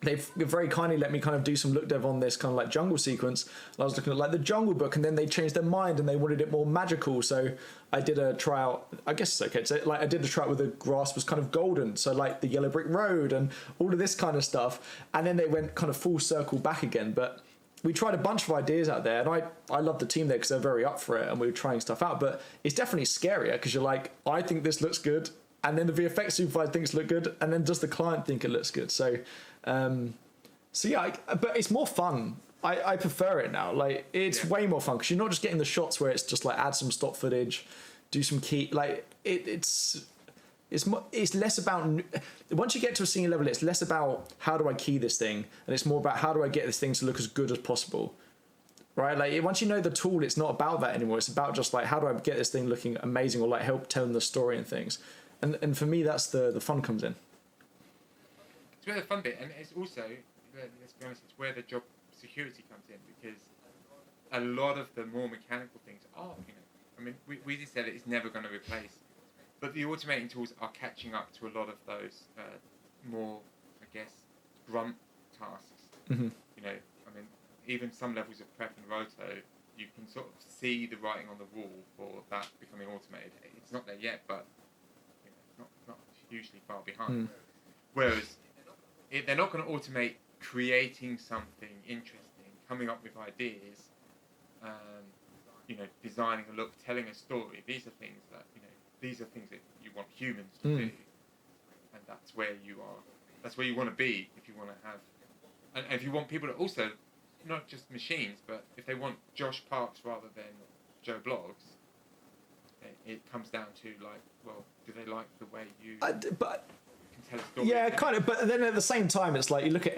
they've very kindly let me kind of do some look dev on this kind of like jungle sequence. And I was looking at like the Jungle Book, and then they changed their mind and they wanted it more magical. So I did a tryout. I guess it's okay. So like I did a tryout where the grass was kind of golden. So like the yellow brick road and all of this kind of stuff. And then they went kind of full circle back again. But we tried a bunch of ideas out there, and I love the team there because they're very up for it, and we were trying stuff out. But it's definitely scarier because you're like, I think this looks good, and then the VFX supervisor thinks it looks good, and then does the client think it looks good? So yeah, but it's more fun. I prefer it now. Like it's way more fun because you're not just getting the shots where it's just like add some stock footage, do some key. Like it's less about, once you get to a senior level, it's less about how do I key this thing, and it's more about how do I get this thing to look as good as possible, right? Like once you know the tool, it's not about that anymore. It's about just like how do I get this thing looking amazing, or like help telling the story and things. And for me, that's the fun comes in. It's where the fun bit, and it's also, let's be honest, it's where the job security comes in, because a lot of the more mechanical things are, you know, I mean, we just said it's never going to replace, but the automating tools are catching up to a lot of those more, I guess, grunt tasks. Mm-hmm. You know, I mean, even some levels of prep and roto, you can sort of see the writing on the wall for that becoming automated. It's not there yet, but you know, not hugely far behind. Whereas they're not going to automate creating something interesting, coming up with ideas, you know, designing a look, telling a story. These are things that, you know, these are things that you want humans to do, and that's where you want to be if you want to have, and if you want people to also, not just machines, but if they want Josh Parks rather than Joe Bloggs, it comes down to like, well, do they like the way you can tell a story? Yeah, kind of. But then at the same time, it's like you look at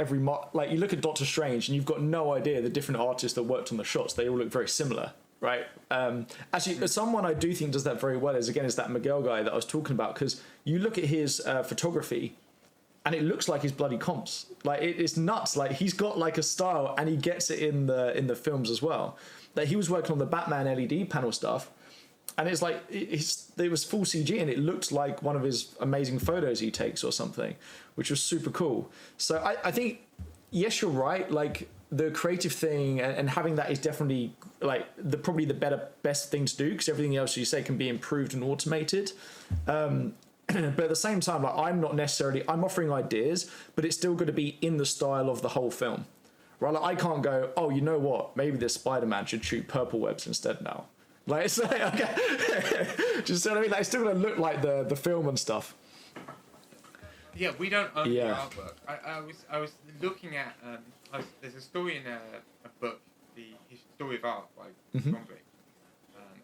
like you look at Doctor Strange, and you've got no idea the different artists that worked on the shots. They all look very similar, right? Actually, someone I do think does that very well is that Miguel guy that I was talking about, because you look at his photography, and it looks like his bloody comps. Like it's nuts. Like he's got like a style, and he gets it in the films as well. Like he was working on the Batman LED panel stuff, and it's like it was full CG, and it looked like one of his amazing photos he takes or something, which was super cool. So I think, yes, you're right. Like the creative thing and having that is definitely like probably the best thing to do, because everything else you say can be improved and automated. But at the same time, like I'm offering ideas, but it's still going to be in the style of the whole film, right? Like I can't go, oh, you know what? Maybe this Spider-Man should shoot purple webs instead now. Like it's like, okay, just what I mean. Like it's still going to look like the film and stuff. Yeah, we don't own the artwork. I was looking at there's a story in a book, the Story of Art by Gombrich,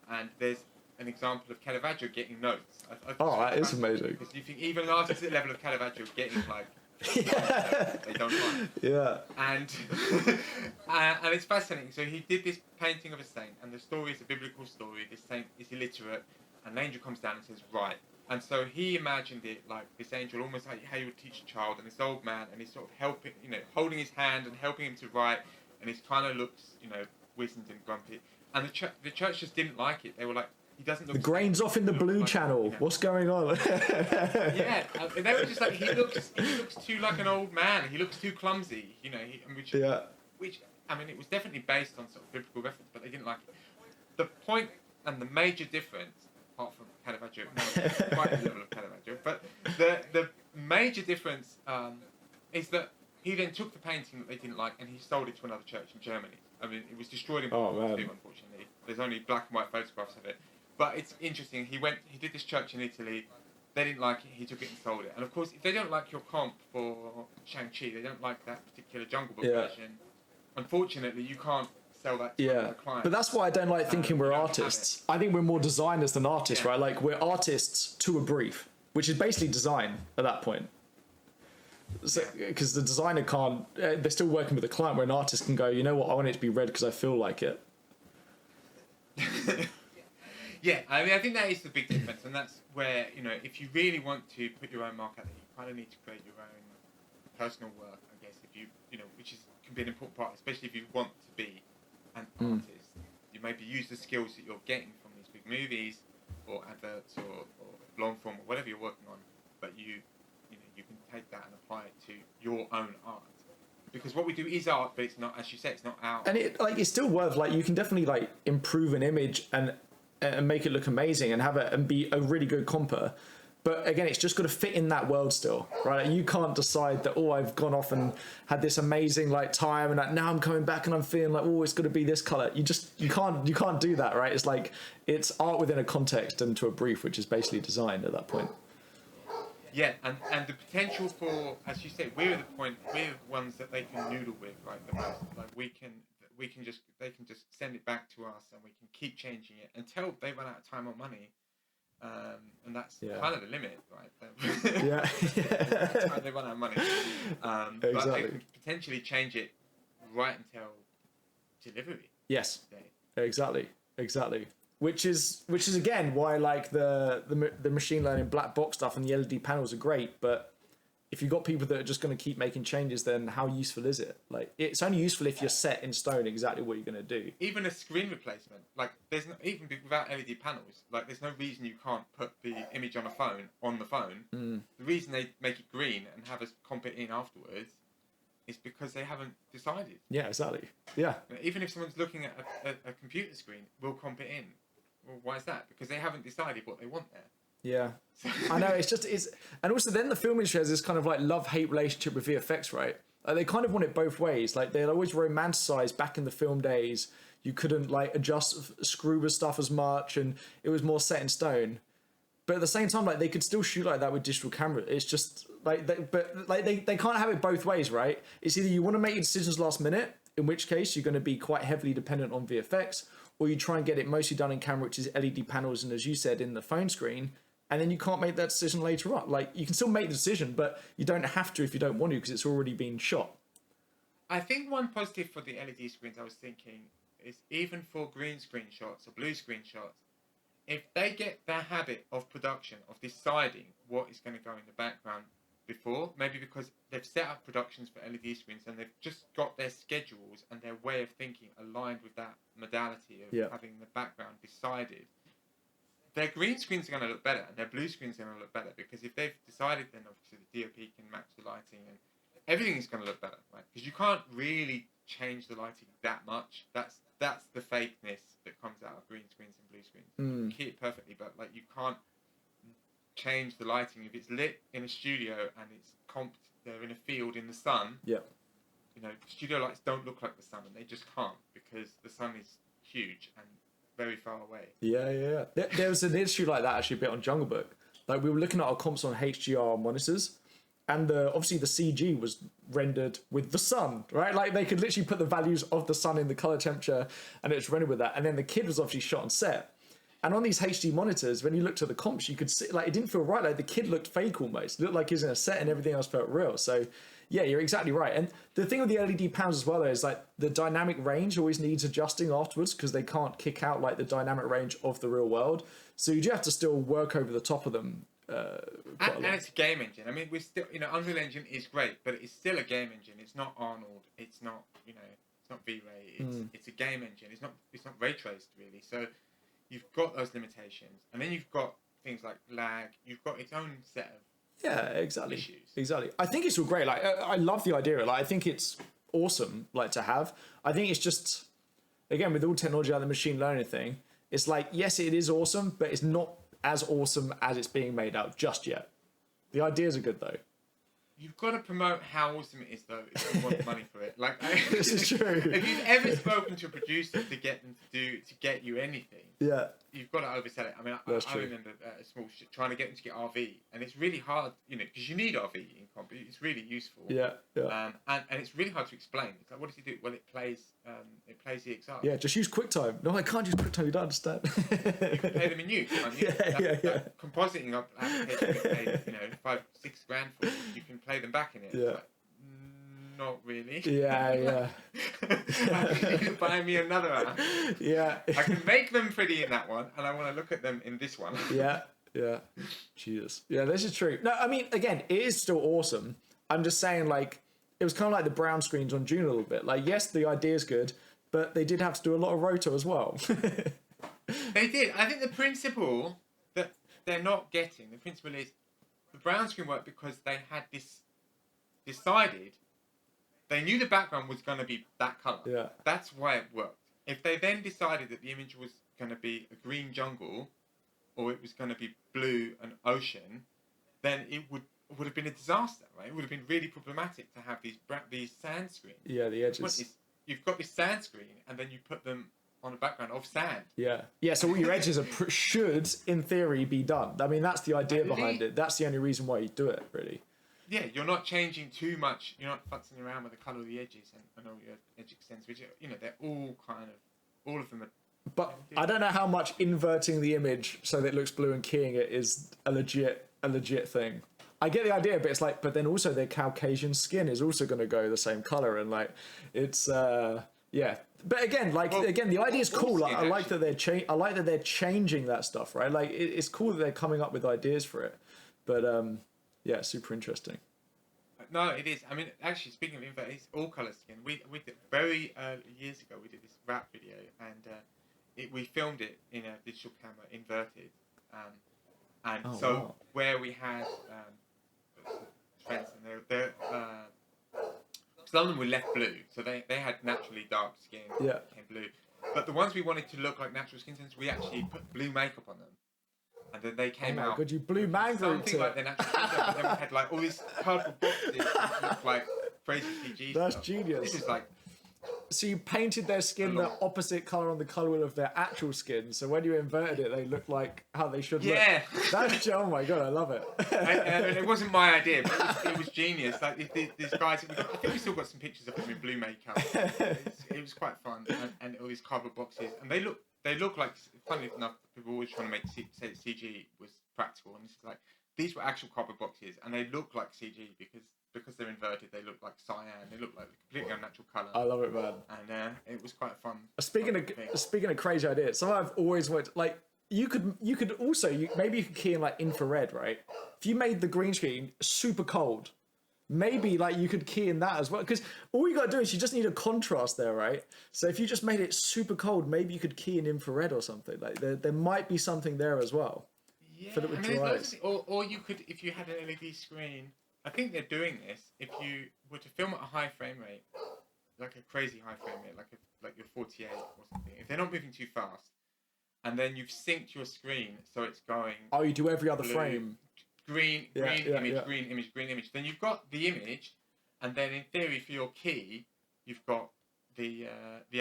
and there's an example of Caravaggio getting notes. That is amazing. Because you think even an artist at the level of Caravaggio getting like they don't like. Yeah. And it's fascinating. So he did this painting of a saint, and the story is a biblical story. This saint is illiterate, and an angel comes down and says, "Write." And so he imagined it like this angel, almost like how you would teach a child, and this old man, and he's sort of helping, you know, holding his hand and helping him to write, and he kind of looks, you know, wizened and grumpy. And the church just didn't like it. They were like, he doesn't look. The grain's off in the blue channel. You know. What's going on? Yeah, and they were just like, he looks too like an old man. He looks too clumsy, you know. Which I mean, it was definitely based on sort of biblical reference, but they didn't like it. The point and the major difference, apart from Caravaggio, no, quite the level of Caravaggio, but the major difference is that he then took the painting that they didn't like and he sold it to another church in Germany. I mean, it was destroyed in World War II, unfortunately. There's only black and white photographs of it. But it's interesting. He did this church in Italy. They didn't like it. He took it and sold it. And of course, if they don't like your comp for Shang-Chi, they don't like that particular Jungle Book version. Unfortunately, you can't sell that to a client. But that's why I don't like thinking we're artists. I think we're more designers than artists, right? Like, we're artists to a brief, which is basically design at that point. So, because the designer can't, they're still working with the client, where an artist can go, you know what, I want it to be red because I feel like it. Yeah, I mean, I think that is the big difference, and that's where, you know, if you really want to put your own mark out there, you kind of need to create your own personal work, I guess, if you know, which can be an important part, especially if you want to be an artist. You maybe use the skills that you're getting from these big movies, or adverts, or long form, or whatever you're working on, but you can take that and apply it to your own art. Because what we do is art, but it's not, as you say, it's not our. And it's still worth, like, you can definitely improve an image and make it look amazing and have it and be a really good comper. But again, it's just got to fit in that world still, right? You can't decide that, I've gone off and had this amazing time, and now I'm coming back and I'm feeling like, it's got to be this color. You can't do that, right? It's like, it's art within a context and to a brief, which is basically designed at that point. Yeah, and the potential for, as you say, we're the ones that they can noodle with, right? The most, they can just send it back to us, and we can keep changing it until they run out of time or money, and that's kind of the limit, right? Until they run out of money, exactly. But they can potentially change it right until delivery. Yes, exactly. Which is again why the machine learning black box stuff and the LED panels are great, but if you've got people that are just going to keep making changes, then how useful is it? It's only useful if you're set in stone exactly what you're going to do. Even a screen replacement, there's no, even without LED panels, there's no reason you can't put the image on the phone. The reason they make it green and have us comp it in afterwards is because they haven't decided. Yeah, exactly. Yeah. Even if someone's looking at a computer screen, we'll comp it in. Well, why is that? Because they haven't decided what they want there. Yeah, I know. And also then the film industry has this kind of love-hate relationship with VFX, right? They kind of want it both ways. They'll always romanticize back in the film days. You couldn't adjust screw with stuff as much, and it was more set in stone. But at the same time, they could still shoot like that with digital camera. It's just they can't have it both ways, right? It's either you want to make your decisions last minute, in which case you're going to be quite heavily dependent on VFX, or you try and get it mostly done in camera, which is LED panels, and as you said, in the phone screen. And then you can't make that decision later on. You can still make the decision, but you don't have to if you don't want to, because it's already been shot. I think one positive for the LED screens, I was thinking, is even for green screen shots or blue screen shots, if they get their habit of production, of deciding what is going to go in the background before, maybe because they've set up productions for LED screens and they've just got their schedules and their way of thinking aligned with that modality of having the background decided, their green screens are going to look better and their blue screens are going to look better, because if they've decided, then obviously the DOP can match the lighting and everything is going to look better, right? Because you can't really change the lighting that much. That's the fakeness that comes out of green screens and blue screens. You can keep it perfectly, but you can't change the lighting. If it's lit in a studio and it's comped there in a field in the sun, studio lights don't look like the sun, and they just can't, because the sun is huge and very far away. Yeah. There was an issue like that actually a bit on Jungle Book. We were looking at our comps on HDR monitors, and obviously the CG was rendered with the sun, right? They could literally put the values of the sun in the color temperature, and it's rendered with that. And then the kid was obviously shot on set. And on these HD monitors, when you looked at the comps, you could see, it didn't feel right. The kid looked fake almost. It looked like he was in a set, and everything else felt real. So, yeah, you're exactly right. And the thing with the LED panels as well is the dynamic range always needs adjusting afterwards, because they can't kick out the dynamic range of the real world. So you do have to still work over the top of them. And it's a game engine. I mean, we're still, Unreal Engine is great, but it's still a game engine. It's not Arnold. It's not, it's not V-Ray. It's a game engine. It's not ray traced really. So you've got those limitations, and then you've got things like lag. You've got its own set of issues. Exactly. I think it's all great. I love the idea. I think it's awesome, like to have. I think it's just, again, with all technology like the machine learning thing, it's like, yes, it is awesome, but it's not as awesome as it's being made out just yet. The ideas are good though. You've got to promote how awesome it is, though, if you want money for it. Like, This is true. If you've ever spoken to a producer to get them to get you anything, Yeah. you've got to oversell it. I mean, I remember a small trying to get them to get RV, and it's really hard, because you need RV in comp. It's really useful. Yeah. Yeah. And it's really hard to explain. It's like, what does he do? Well, it plays EXR. Yeah, just use QuickTime. No, I can't use QuickTime. You don't understand. You can play them in Nuke. That compositing application you get paid, 5-6 grand for. You can play them back in it. Yeah. Like, not really. Yeah. You can buy me another one. Yeah. I can make them pretty in that one, and I want to look at them in this one. Yeah. Jesus. Yeah, this is true. No, I mean, again, it is still awesome. I'm just saying, like, it was kind of like the brown screens on June a little bit. Like, yes, the idea's good, but they did have to do a lot of roto as well. They did. I think the principle that they're not getting, the principle is the brown screen worked because they had this decided, they knew the background was going to be that colour. Yeah. That's why it worked. If they then decided that the image was going to be a green jungle, or it was going to be blue and ocean, then it would have been a disaster, right? It would have been really problematic to have these sand screens. Yeah, the edges. You've got this sand screen, and then you put them on a background of sand. Yeah. So all your edges should, in theory, be done. I mean, that's the idea behind it. That's the only reason why you do it, really. Yeah, you're not changing too much. You're not futzing around with the colour of the edges and all your edge extents, which they're all all of them are. But I don't know how much inverting the image so that it looks blue and keying it is a legit thing. I get the idea, but it's like, but then also their Caucasian skin is also going to go the same color, and like, it's yeah. But again, the idea is cool. Like, I like that they're changing that stuff, right? Like, it's cool that they're coming up with ideas for it. But yeah, super interesting. No, it is. I mean, actually, speaking of invert, it's all color skin. We did very years ago. We did this rap video, and we filmed it in a digital camera, inverted, where we had friends, and some of them were left blue, so they had naturally dark skin, became blue. But the ones we wanted to look like natural skin tones, we actually put blue makeup on them. And then they came out. God, you blew mango into like their natural skin tones, and then we had like all these purple boxes that looked like crazy CG That's stuff. genius. This is like. So you painted their skin the opposite colour on the colour wheel of their actual skin, so when you inverted it, they looked like how they should look. Yeah. Oh my God, I love it. And it wasn't my idea, but it was genius. Like these guys, I think we still got some pictures of them in blue makeup. It was quite fun, and all these cardboard boxes, and they look like. Funny enough, people were always trying to say CG was practical, and this is like these were actual cardboard boxes, and they look like CG because they're inverted. They look like cyan. They look like completely unnatural colour. I love it, man. And it was quite fun. Speaking of crazy ideas, something I've always wanted, like you could also maybe you could key in like infrared, right? If you made the green screen super cold, maybe like you could key in that as well, because all you got to do is you just need a contrast there, right? So if you just made it super cold, maybe you could key in infrared or something. Like there might be something there as well. Yeah, Fill it with dry eyes. Or you could, if you had an LED screen. I think they're doing this. If you were to film at a high frame rate, like a crazy high frame rate, like your 48 or something, if they're not moving too fast, and then you've synced your screen so it's going. Oh, you do every other blue, frame. Green image. Then you've got the image, and then in theory for your key, you've got the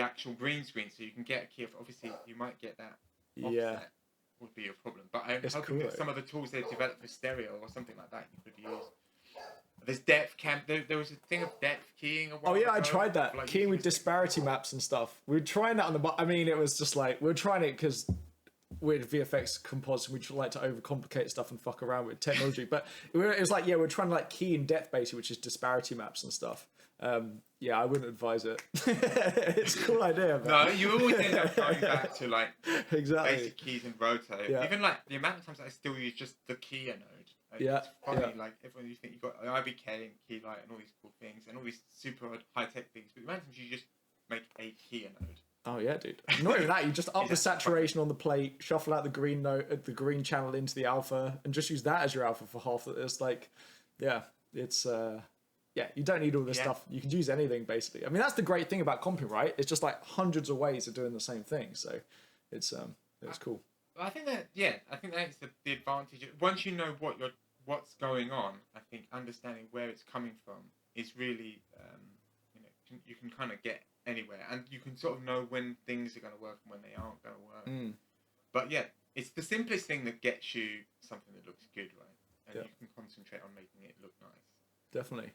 actual green screen, so you can get a key. Obviously, you might get that. Offset would be a problem, but I'm hoping that some of the tools they've developed for stereo or something like that you could use. There's depth cam. There was a thing of depth keying. Oh yeah, I tried that keying with disparity maps and stuff. We were trying that on the. I mean, it was just like we were trying it because we're VFX compositing. We just like to overcomplicate stuff and fuck around with technology. But it was like we're trying to like key in depth basically, which is disparity maps and stuff. Yeah, I wouldn't advise it. It's a cool idea. But... No, you always end up going back to like exactly basic keys and roto. Yeah. Even like the amount of times I still use just the keyer node. It's funny, like everyone you think you've got IBK and Keylight and all these cool things and all these super high-tech things, but the amount of times you just make a keyer node. Oh yeah, dude. Not even that, you just up the saturation on the plate, shuffle out the green note, the green channel into the alpha, and just use that as your alpha for half of this. Like, yeah, it's you don't need all this Yeah. stuff. You can use anything basically. I mean, that's the great thing about comping, right? It's just like hundreds of ways of doing the same thing. So it's cool. I think that is the advantage. Once you know what's going on, I think understanding where it's coming from is really you can kind of get anywhere, and you can sort of know when things are going to work and when they aren't going to work. But yeah, it's the simplest thing that gets you something that looks good, right? And you can concentrate on making it look nice. Definitely.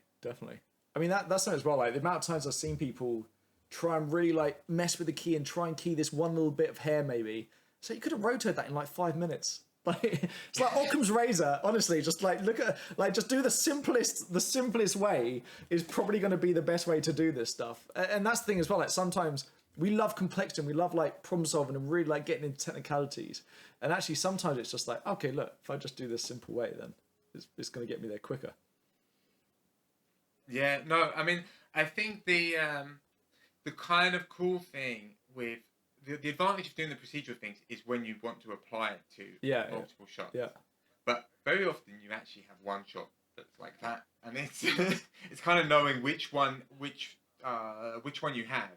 I mean, that's something as well. Like the amount of times I've seen people try and really like mess with the key and try and key this one little bit of hair, maybe. So you could have rotated that in like 5 minutes. Like it's like Occam's razor. Honestly, just like look at just do the simplest way is probably going to be the best way to do this stuff. And that's the thing as well. Like sometimes we love complexity and we love like problem solving and really like getting into technicalities. And actually, sometimes it's just like, okay, look, if I just do this simple way, then it's going to get me there quicker. Yeah, no, I mean, I think the kind of cool thing with the advantage of doing the procedural things is when you want to apply it to multiple shots. Yeah. But very often you actually have one shot that's like that, and it's it's kind of knowing which one you have.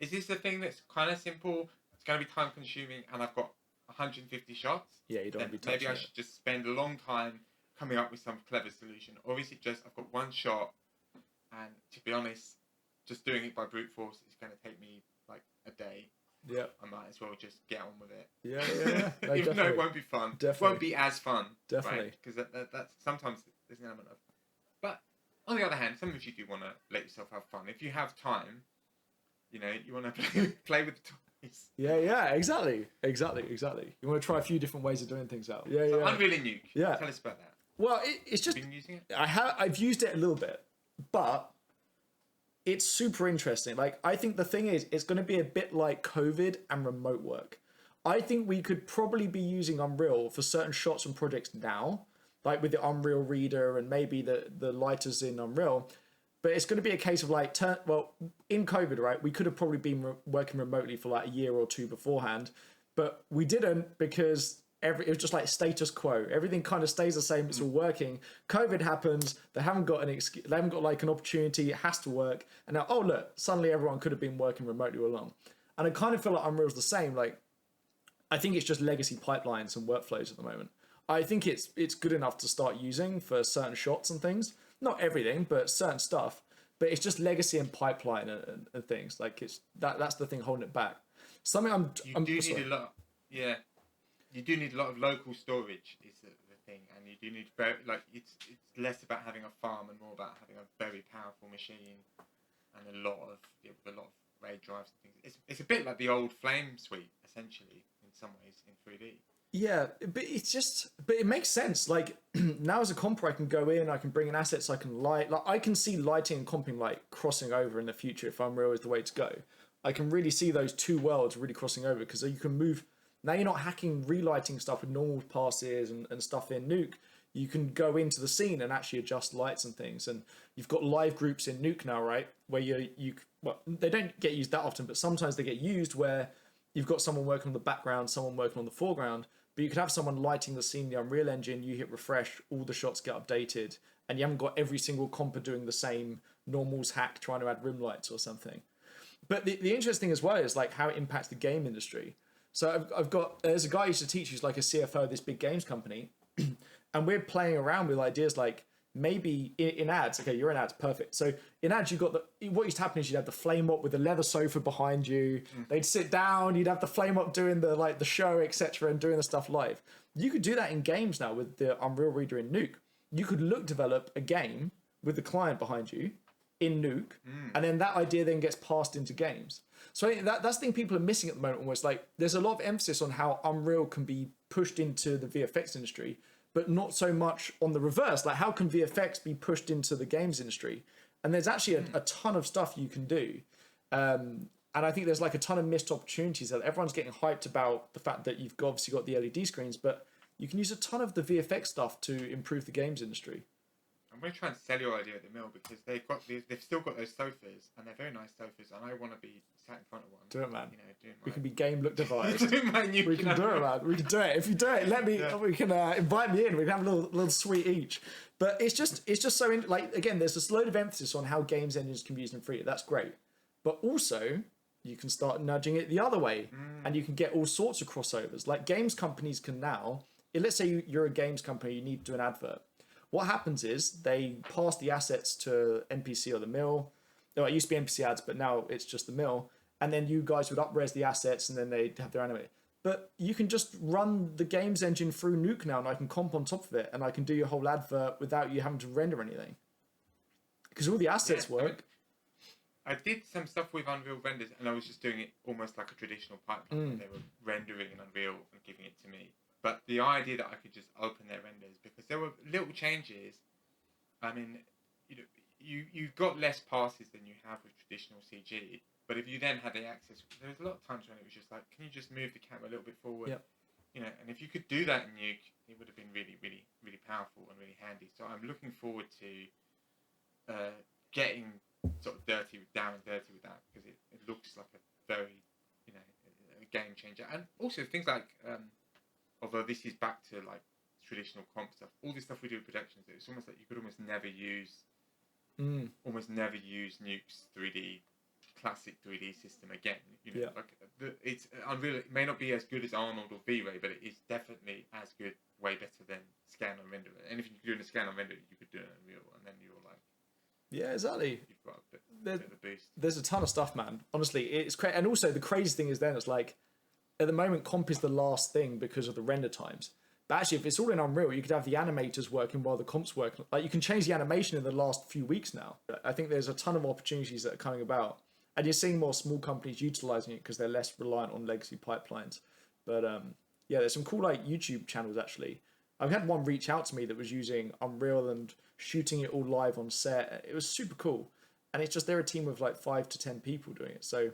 Is this a thing that's kind of simple? It's going to be time consuming, and I've got 150 shots. Yeah, you don't want to be touching maybe I should just spend a long time coming up with some clever solution, or is it just I've got one shot, and to be honest, just doing it by brute force is going to take me like a day. Yeah, I might as well just get on with it. Yeah. No, even though it won't be fun. Definitely. Won't be as fun. Definitely. Because that's sometimes there's an element of. But on the other hand, sometimes you do want to let yourself have fun. If you have time, you want to play with the toys. Yeah, exactly. You want to try a few different ways of doing things out. Yeah. Unreal Nuke. Yeah. Tell us about that. Well, it's just. Been using it? I've used it a little bit, but it's super interesting. Like, I think the thing is, it's going to be a bit like COVID and remote work. I think we could probably be using Unreal for certain shots and projects now, like with the Unreal Reader and maybe the lighters in Unreal. But it's going to be a case of like, in COVID, right, we could have probably been working remotely for like a year or two beforehand, but we didn't because it was just like status quo. Everything kind of stays the same. It's all working. COVID happens. They haven't got they haven't got like an opportunity. It has to work. And now, oh look, suddenly everyone could have been working remotely all along. And I kind of feel like Unreal's the same. Like, I think it's just legacy pipelines and workflows at the moment. I think it's good enough to start using for certain shots and things. Not everything, but certain stuff. But it's just legacy and pipeline and things. Like that's the thing holding it back. Something You do need a lot of local storage is the thing, and you do need it's less about having a farm and more about having a very powerful machine and a lot of RAID drives and things. It's a bit like the old Flame suite essentially in some ways in 3D. Yeah, but it makes sense. Like now as a comper, I can go in, I can bring in assets, I can light. Like I can see lighting and comping like crossing over in the future if Unreal is the way to go. I can really see those two worlds really crossing over because you can move. Now you're not hacking relighting stuff with normal passes and stuff in Nuke. You can go into the scene and actually adjust lights and things. And you've got live groups in Nuke now, right? Where they don't get used that often, but sometimes they get used where you've got someone working on the background, someone working on the foreground, but you could have someone lighting the scene in the Unreal Engine, you hit refresh, all the shots get updated, and you haven't got every single comper doing the same normals hack trying to add rim lights or something. But the interesting thing as well is like how it impacts the game industry. So there's a guy I used to teach who's like a CFO of this big games company, and we're playing around with ideas like maybe in ads. Okay, you're in ads, perfect. So in ads, you've got what used to happen is you'd have the flame up with the leather sofa behind you. They'd sit down, you'd have the flame up doing the show, etc., and doing the stuff live. You could do that in games now with the Unreal Reader in Nuke. You could develop a game with the client behind you in Nuke, and then that idea then gets passed into games. So I think that's the thing people are missing at the moment. Almost like there's a lot of emphasis on how Unreal can be pushed into the VFX industry, but not so much on the reverse. Like how can VFX be pushed into the games industry? And there's actually a ton of stuff you can do. And I think there's like a ton of missed opportunities that everyone's getting hyped about the fact that you've obviously got the LED screens, but you can use a ton of the VFX stuff to improve the games industry. I'm going to try and sell your idea at the mill, because they've still got those sofas, and they're very nice sofas, and I want to be sat in front of one. Do it, man. You know, doing We my, can be game look devised. doing my Nuke. We can do it, man. We can do it. If you do it, let me. Yeah. We can invite me in. We can have a little suite each. But it's just so like, again, there's this load of emphasis on how games engines can be used in free. That's great, but also you can start nudging it the other way, and you can get all sorts of crossovers. Like, games companies can now. Let's say you're a games company, you need to do an advert. What happens is they pass the assets to NPC or the mill. No, it used to be NPC ads, but now it's just the mill. And then you guys would up-res the assets, and then they have their animate. But you can just run the games engine through Nuke now, and I can comp on top of it, and I can do your whole advert without you having to render anything. Because all the assets work. I did some stuff with Unreal renders, and I was just doing it almost like a traditional pipeline. They were rendering in Unreal and giving it to me. But the idea that I could just open their renders, because there were little changes. I mean, you've got less passes than you have with traditional CG. But if you then had the access, there was a lot of times when it was just like, can you just move the camera a little bit forward? Yep. You know, and if you could do that in Nuke, it would have been really, really, really powerful and really handy. So I'm looking forward to getting sort of down and dirty with that, because it looks like a very, a game changer. And also things like, although this is back to like traditional comp stuff, all this stuff we do with productions, it's almost like you could almost never use Nuke's 3D classic 3D system again. It's Unreal. It may not be as good as Arnold or V-Ray, but it is definitely as good, way better than scan and render. And if you could do it in a scan and render, you could do it in Unreal, and then you're like, yeah, exactly. You've got a bit of a boost. There's a ton of stuff, man. Honestly, it's crazy. And also the crazy thing is then it's like, at the moment, comp is the last thing because of the render times. But actually, if it's all in Unreal, you could have the animators working while the comp's working. Like, you can change the animation in the last few weeks now. I think there's a ton of opportunities that are coming about. And you're seeing more small companies utilizing it because they're less reliant on legacy pipelines. But yeah, there's some cool like YouTube channels actually. I've had one reach out to me that was using Unreal and shooting it all live on set. It was super cool. And it's just, they're a team of like 5 to 10 people doing it. So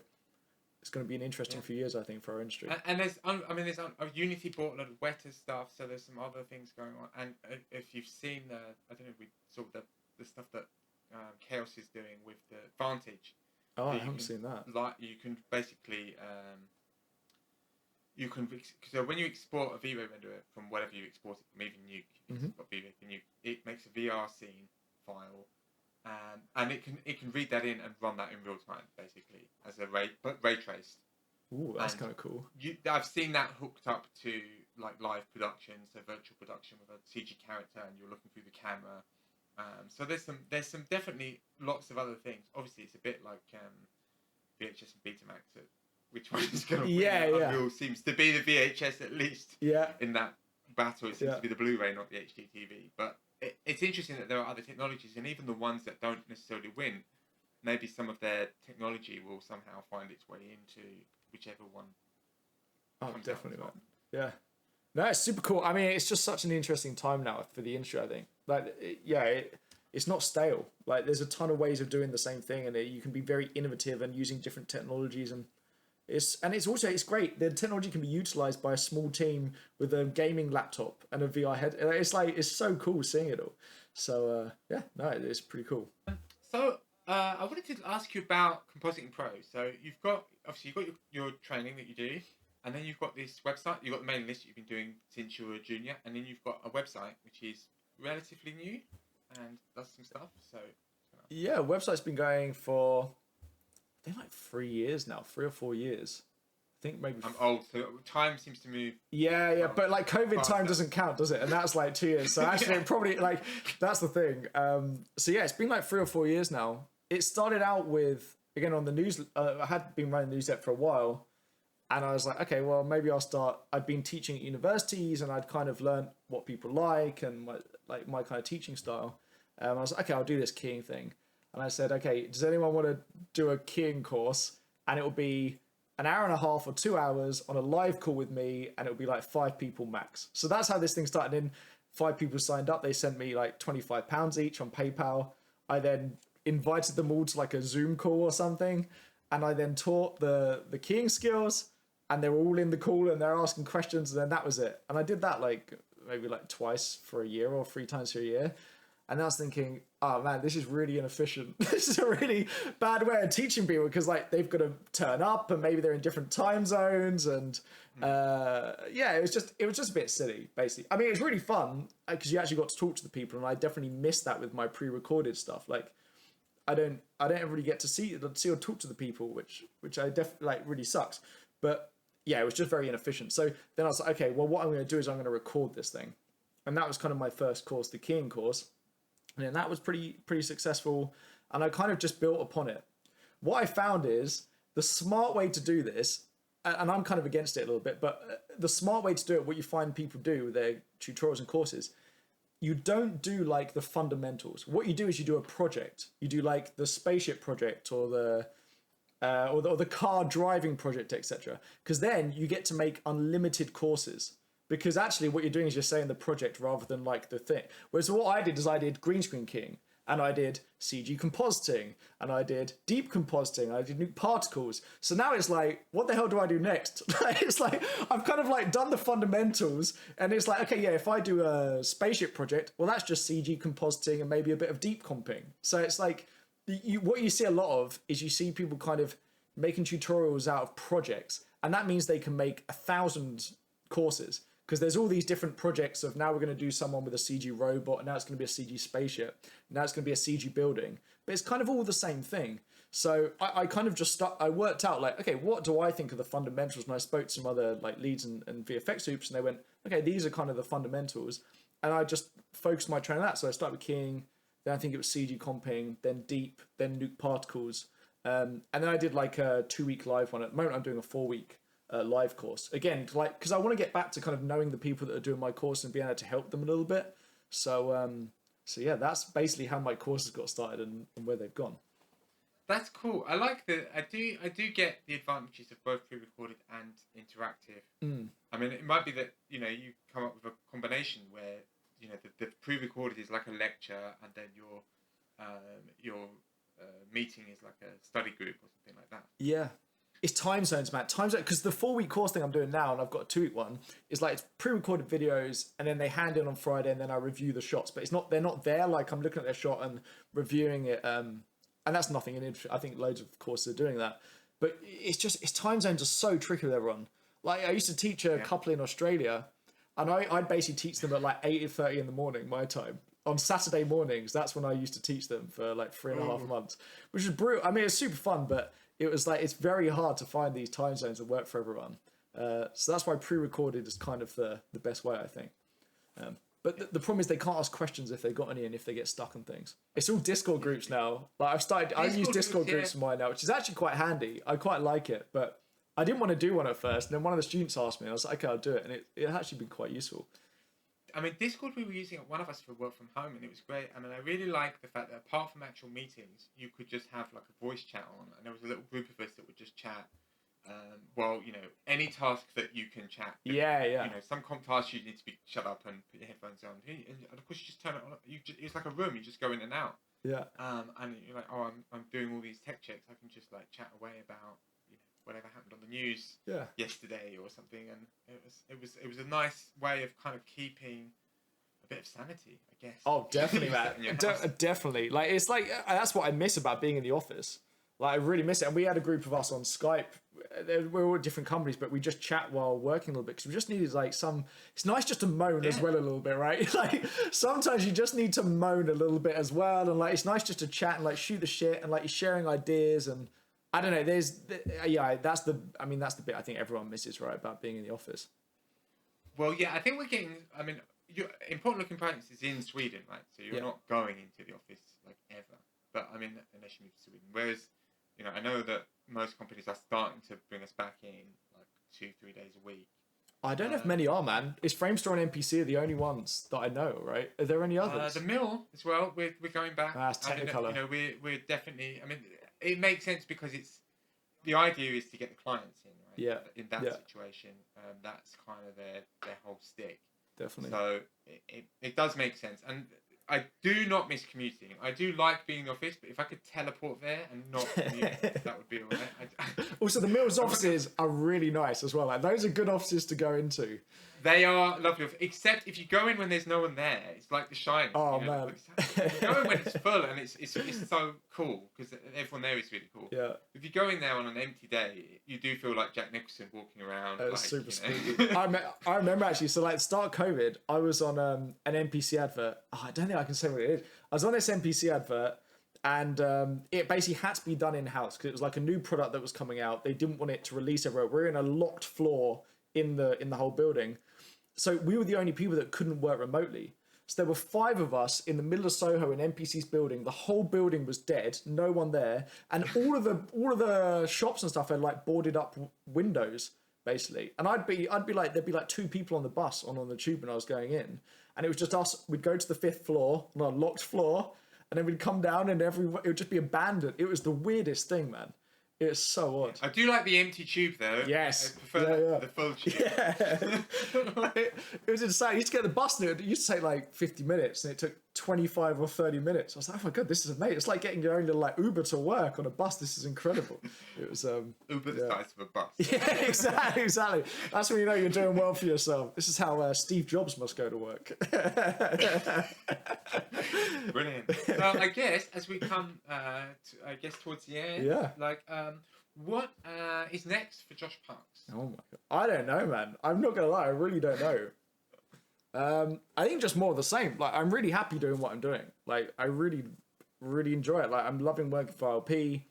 it's going to be an interesting few years, I think, for our industry. And there's Unity bought a lot of wetter stuff, so there's some other things going on. And if you've seen I don't know if we saw the stuff that Chaos is doing with the Vantage. Oh, I haven't seen that. Like, you can basically, so when you export a V-Ray renderer from whatever you export it from, even Nuke, you've got V-Ray from Nuke, it makes a VR scene file, and it can read that in and run that in real time, basically, as a ray traced. Ooh, that's kind of cool. I've seen that hooked up to like live production, so virtual production with a CG character, and you're looking through the camera. So there's some definitely lots of other things. Obviously, it's a bit like VHS and Betamax. Which one is going to win? Unreal seems to be the VHS, at least. Yeah. In that battle, it seems to be the Blu-ray, not the HD TV. But it's interesting that there are other technologies, and even the ones that don't necessarily win, maybe some of their technology will somehow find its way into whichever one. Oh, definitely, man. Yeah. No, it's super cool. I mean, it's just such an interesting time now for the industry, I think. Like, it's not stale. Like, there's a ton of ways of doing the same thing, and you can be very innovative and using different technologies, and it's great. The technology can be utilized by a small team with a gaming laptop and a VR head. It's so cool seeing it all. So it's pretty cool. So I wanted to ask you about Compositing Pro. So you've got your training that you do. And then you've got this website, you've got the mailing list you've been doing since you were a junior, and then you've got a website which is relatively new and does some stuff. So yeah, website's been going for I think like 3 years now, 3 or 4 years. I think maybe. I'm old, so time seems to move. Yeah, but like COVID time doesn't count, does it? And that's like 2 years. So actually, probably like that's the thing. So yeah, it's been like 3 or 4 years now. It started out with again on the news. I had been running the newsletter for a while. And I was like, okay, well, maybe I'll start. I'd been teaching at universities, and I'd kind of learned what people like and my kind of teaching style. I was like, okay, I'll do this keying thing. And I said, okay, does anyone want to do a keying course? And it will be an hour and a half or 2 hours on a live call with me, and it'll be like 5 people max. So that's how this thing started. And 5 people signed up. They sent me like £25 each on PayPal. I then invited them all to like a Zoom call or something. And I then taught the keying skills. And they were all in the call and they're asking questions, and then that was it. And I did that like maybe like twice for a year or 3 times for a year. And I was thinking, oh man, this is really inefficient. This is a really bad way of teaching people because like they've got to turn up and maybe they're in different time zones and it was just a bit silly basically. I mean, it was really fun because you actually got to talk to the people, and I definitely missed that with my pre-recorded stuff. Like I don't ever really get to see or talk to the people, which I definitely like really sucks. But yeah, it was just very inefficient. So then I was like, okay, well, what I'm going to do is I'm going to record this thing, and that was kind of my first course, the keying course. And that was pretty successful, and I kind of just built upon it. What I found is the smart way to do this, and I'm kind of against it a little bit, but the smart way to do it, what you find people do with their tutorials and courses, you don't do like the fundamentals. What you do is you do a project. You do like the spaceship project or the car driving project, etc. Because then you get to make unlimited courses. Because actually what you're doing is you're saying the project rather than like the thing. Whereas what I did is I did green screen keying, and I did CG compositing, and I did deep compositing, I did Nuke particles. So now it's like, what the hell do I do next? It's like, I've kind of like done the fundamentals, and it's like, okay, yeah, if I do a spaceship project, well, that's just CG compositing and maybe a bit of deep comping. So it's like, what you see a lot of is you see people kind of making tutorials out of projects, and that means they can make 1,000 courses. Because there's all these different projects of now we're going to do someone with a CG robot, and now it's going to be a CG spaceship, now it's going to be a CG building. But it's kind of all the same thing. So I kind of just I worked out like, okay, what do I think of the fundamentals? And I spoke to some other like leads and VFX hoops, and they went, okay, these are kind of the fundamentals. And I just focused my training on that. So I started with keying, then I think it was CG comping, then deep, then Nuke particles. And then I did like a 2-week live one. At the moment, I'm doing a 4-week live course again, like because I want to get back to kind of knowing the people that are doing my course and being able to help them a little bit. So yeah, that's basically how my courses got started and where they've gone. That's cool. I like that. I do get the advantages of both pre-recorded and interactive. I mean, it might be that you come up with a combination where the pre-recorded is like a lecture, and then your meeting is like a study group or something like that. Yeah. It's time zones, man. Time zone, because the 4-week course thing I'm doing now, and I've got a 2-week one, is like it's pre-recorded videos, and then they hand in on Friday, and then I review the shots. But they're not there. Like I'm looking at their shot and reviewing it, and that's nothing. And I think loads of courses are doing that. But it's time zones are so tricky with everyone. Like I used to teach a couple in Australia, and I'd basically teach them at like 8:30 in the morning my time. On Saturday mornings, that's when I used to teach them for like 3.5 months, which is brutal. I mean, it's super fun, but it was like, it's very hard to find these time zones that work for everyone. So that's why pre-recorded is kind of the best way, I think. But the problem is they can't ask questions if they got any and if they get stuck on things. It's all Discord groups now. Like I use Discord groups for mine now, which is actually quite handy. I quite like it, but I didn't want to do one at first. And then one of the students asked me, and I was like, okay, I'll do it. And it actually been quite useful. I mean, Discord we were using one of us for work from home, and it was great. I mean, I really liked the fact that apart from actual meetings, you could just have like a voice chat on, and there was a little group of us that would just chat. Any task that you can chat. Yeah. Some comp tasks you need to be shut up and put your headphones on, and of course you just turn it on. It's like a room. You just go in and out. Yeah. And you're like, oh, I'm doing all these tech checks. I can just like chat away about whatever happened on the news yesterday or something, and it was a nice way of kind of keeping a bit of sanity, I guess. Oh, definitely, man. Definitely. Like it's like that's what I miss about being in the office. Like I really miss it. And we had a group of us on Skype. We're all different companies, but we just chat while working a little bit because we just needed like it's nice just to moan as well a little bit, right? Like sometimes you just need to moan a little bit as well, and like it's nice just to chat and like shoot the shit and like you're sharing ideas and. I don't know. That's the bit I think everyone misses, right, about being in the office. Well, yeah, I think we're getting. I mean, your important looking practice is in Sweden, right? So you're not going into the office like ever. But I mean, unless you move to Sweden. Whereas, I know that most companies are starting to bring us back in like 2-3 days a week. I don't know if many are, man. Is Framestore and NPC are the only ones that I know, right? Are there any others? The Mill as well. We're going back. That's Technicolor. We're definitely. I mean, it makes sense because the idea is to get the clients in, right? Yeah. In that situation, that's kind of their whole stick. Definitely. So it does make sense, and I do not miss commuting. I do like being in the office, but if I could teleport there and not commute, that would be alright. Also, the Mill's offices are really nice as well. Like those are good offices to go into. They are lovely, except if you go in when there's no one there, it's like The Shining. Oh, you know? man. You go in when it's full, and it's so cool because everyone there is really cool. Yeah. If you go in there on an empty day, you do feel like Jack Nicholson walking around. It was like, super spooky. I remember actually. So like, start of COVID, I was on an NPC advert. Oh, I don't think I can say what it is. I was on this NPC advert, and it basically had to be done in house because it was like a new product that was coming out. They didn't want it to release everywhere. We're in a locked floor in the whole building. So we were the only people that couldn't work remotely. So there were 5 of us in the middle of Soho in NPC's building. The whole building was dead, no one there, and all of the shops and stuff had like boarded up windows basically. And I'd be like, there'd be like 2 people on the bus on the tube when I was going in, and it was just us. We'd go to the 5th floor on a locked floor, and then we'd come down, and it would just be abandoned. It was the weirdest thing, man. It's so odd. I do like the empty tube though. Yes. I prefer the full tube. Yeah. it was insane. You used to get the bus and it used to take like 50 minutes and it took 25 or 30 minutes. I was like, oh my God, this is amazing. It's like getting your own little like Uber to work on a bus. This is incredible. It was Uber the size of a bus. Yeah, exactly. That's when you know you're doing well for yourself. This is how Steve Jobs must go to work. Brilliant. Well, I guess as we come towards the end, what is next for Josh Parks? Oh my God. I don't know, man. I'm not going to lie. I really don't know. I think just more of the same. Like, I'm really happy doing what I'm doing. Like, I really, really enjoy it. Like, I'm loving working for LP.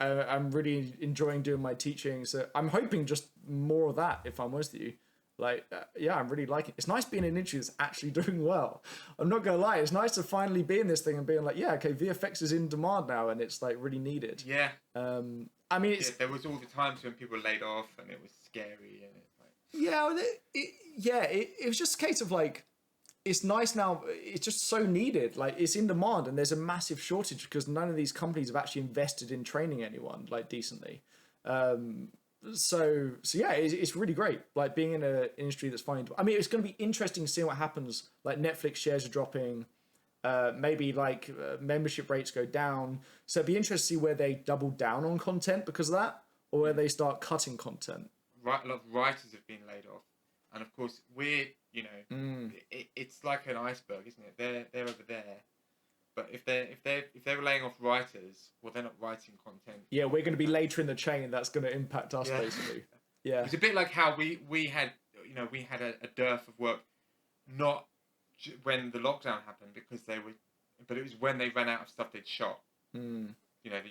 I'm really enjoying doing my teaching. So I'm hoping just more of that, if I'm honest with you. Like, I'm really liking it. It's nice being in an industry that's actually doing well. I'm not going to lie. It's nice to finally be in this thing and being like, yeah, okay, VFX is in demand now and it's like really needed. Yeah. I mean, there was all the times when people were laid off and it was scary and it's like... Yeah, it was just a case of like, it's nice now. It's just so needed. Like, it's in demand and there's a massive shortage because none of these companies have actually invested in training anyone like decently. So yeah, it's really great. Like being in an industry that's finding. I mean, it's going to be interesting seeing what happens. Like Netflix shares are dropping. Maybe like membership rates go down. So it'd be interesting to see where they double down on content because of that, or where they start cutting content. Right, a lot of writers have been laid off, and of course it's like an iceberg, isn't it? They're over there. But if they were laying off writers, well, they're not writing content. Yeah, we're going to be later in the chain. That's going to impact us basically. Yeah, it's a bit like how we had a dearth of work, not when the lockdown happened but it was when they ran out of stuff they'd shot. You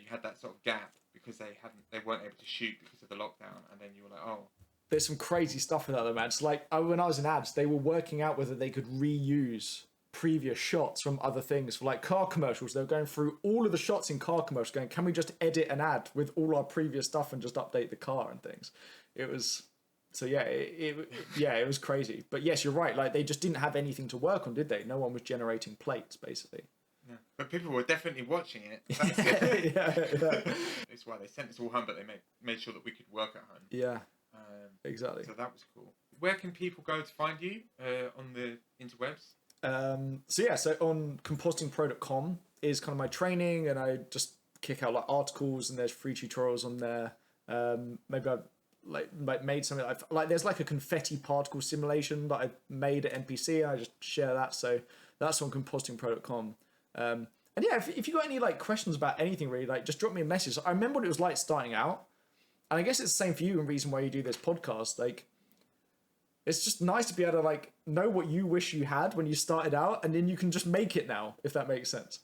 had that sort of gap because they weren't able to shoot because of the lockdown, and then you were like, oh. There's some crazy stuff with that, man. It's like when I was in ads, they were working out whether they could reuse previous shots from other things for like car commercials. They were going through all of the shots in car commercials going, can we just edit an ad with all our previous stuff and just update the car and things? It was it was crazy. But yes, you're right, like they just didn't have anything to work on, did they? No one was generating plates basically. Yeah. But people were definitely watching it. That's it. Yeah. It's why they sent us all home, but they made sure that we could work at home. Yeah. Exactly. So that was cool. Where can people go to find you on the interwebs? So on compositingpro.com is kind of my training, and I just kick out like articles, and there's free tutorials on there. Maybe I've like made something like there's like a confetti particle simulation that I made at NPC, and I just share that. So that's on compositingpro.com. And yeah, if you got any like questions about anything really, like just drop me a message. I remember what it was like starting out, and I guess it's the same for you. And reason why you do this podcast, like. It's just nice to be able to like know what you wish you had when you started out, and then you can just make it now, if that makes sense.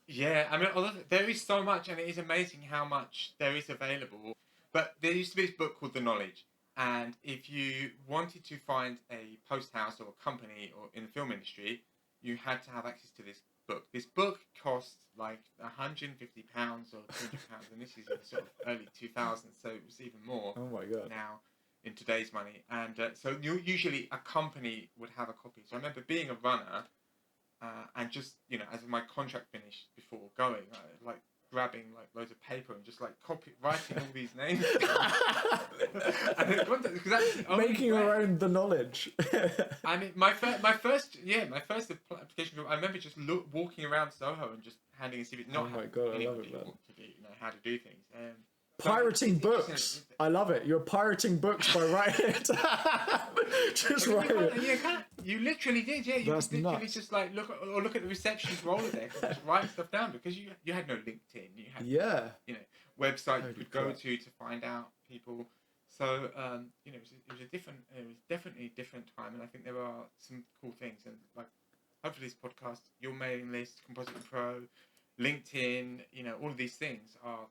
Yeah, I mean, there is so much, and it is amazing how much there is available. But there used to be this book called The Knowledge, and if you wanted to find a post house or a company or in the film industry, you had to have access to this book. This book cost like £150 or £200, and this is in sort of early 2000s, so it was even more. Oh my God. Now. In today's money, and so usually a company would have a copy. So I remember being a runner, and just as my contract finished before going, like grabbing like loads of paper and just like writing all these names. And making your own The Knowledge. I mean, my first application. I remember just walking around Soho and just handing a CV. Oh my God, I love it, man. To do, how to do things. Pirating books. I love it. You're pirating books by writing it. Just write it. You literally did, yeah. You That's literally nuts. just like look at the receptionist Rolodex and just write stuff down because you had no LinkedIn. You had website you could go to find out people. So it was definitely a different time, and I think there are some cool things. And like hopefully this podcast, your mailing list, Compositing Pro, LinkedIn, all of these things are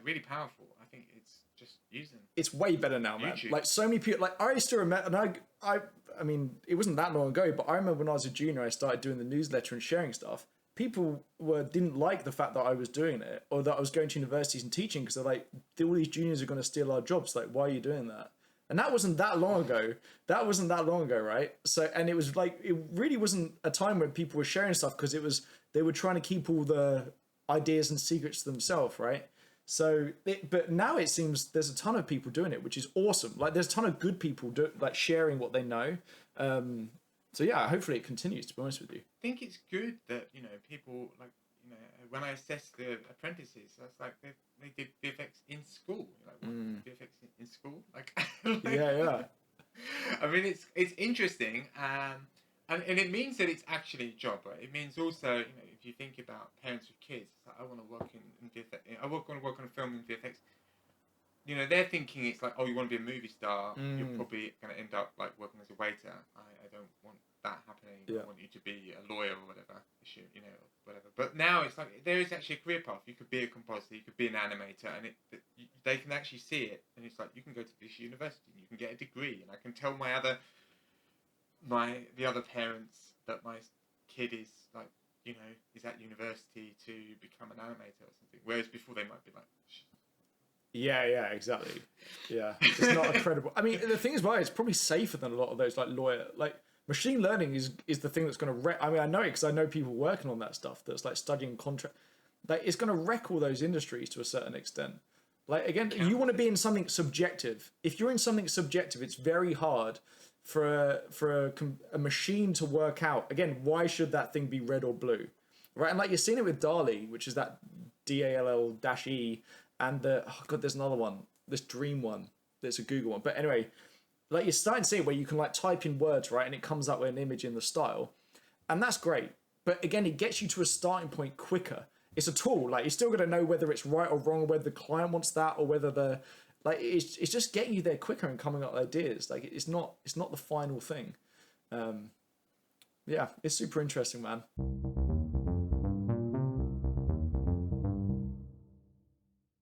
really powerful. I think it's just using. It's way better now, man. YouTube. Like so many people. Like I still remember, and I mean, it wasn't that long ago, but I remember when I was a junior, I started doing the newsletter and sharing stuff. People didn't like the fact that I was doing it or that I was going to universities and teaching because they're like, all these juniors are going to steal our jobs. Like, why are you doing that? And that wasn't that long ago. Right? So, and it was like, it really wasn't a time when people were sharing stuff because they were trying to keep all the ideas and secrets to themselves, right? So, but now it seems there's a ton of people doing it, which is awesome. Like, there's a ton of good people sharing what they know. So yeah, hopefully it continues, to be honest with you. I think it's good that, people when I assess the apprentices, that's like they did VFX in school. VFX in school? Yeah. I mean, it's interesting. And it means that it's actually a job, right? It means also, if you think about parents with kids, it's like, I want to work in VFX. I want to work on a film in VFX. They're thinking it's like, oh, you want to be a movie star. You're probably going to end up like working as a waiter. I don't want that happening. Yeah. I want you to be a lawyer or whatever. Whatever. But now it's like there is actually a career path. You could be a compositor. You could be an animator, and they can actually see it. And it's like you can go to this university. And you can get a degree, and I can tell the other parents that my kid is like, is at university to become an animator or something. Whereas before they might be like, Yeah, exactly. Yeah, it's not credible. I mean, the thing is, it's probably safer than a lot of those machine learning is the thing that's going to wreck. I mean, I know it because I know people working on that stuff. That's like studying contract. Like, it's going to wreck all those industries to a certain extent. Like, again, you want to be in something subjective. If you're in something subjective, it's very hard for a machine to work out. Again, why should that thing be red or blue, right? And like you're seeing it with DALL-E, which is that DALL-E. And there's another one, this Dream one. There's a Google one. But anyway, like you're starting to see it where you can like type in words, right? And it comes up with an image in the style. And that's great. But again, it gets you to a starting point quicker. It's a tool. Like, you're still going to know whether it's right or wrong, or whether the client wants that, or whether it's just getting you there quicker and coming up with ideas. Like, it's not the final thing. Yeah, it's super interesting, man.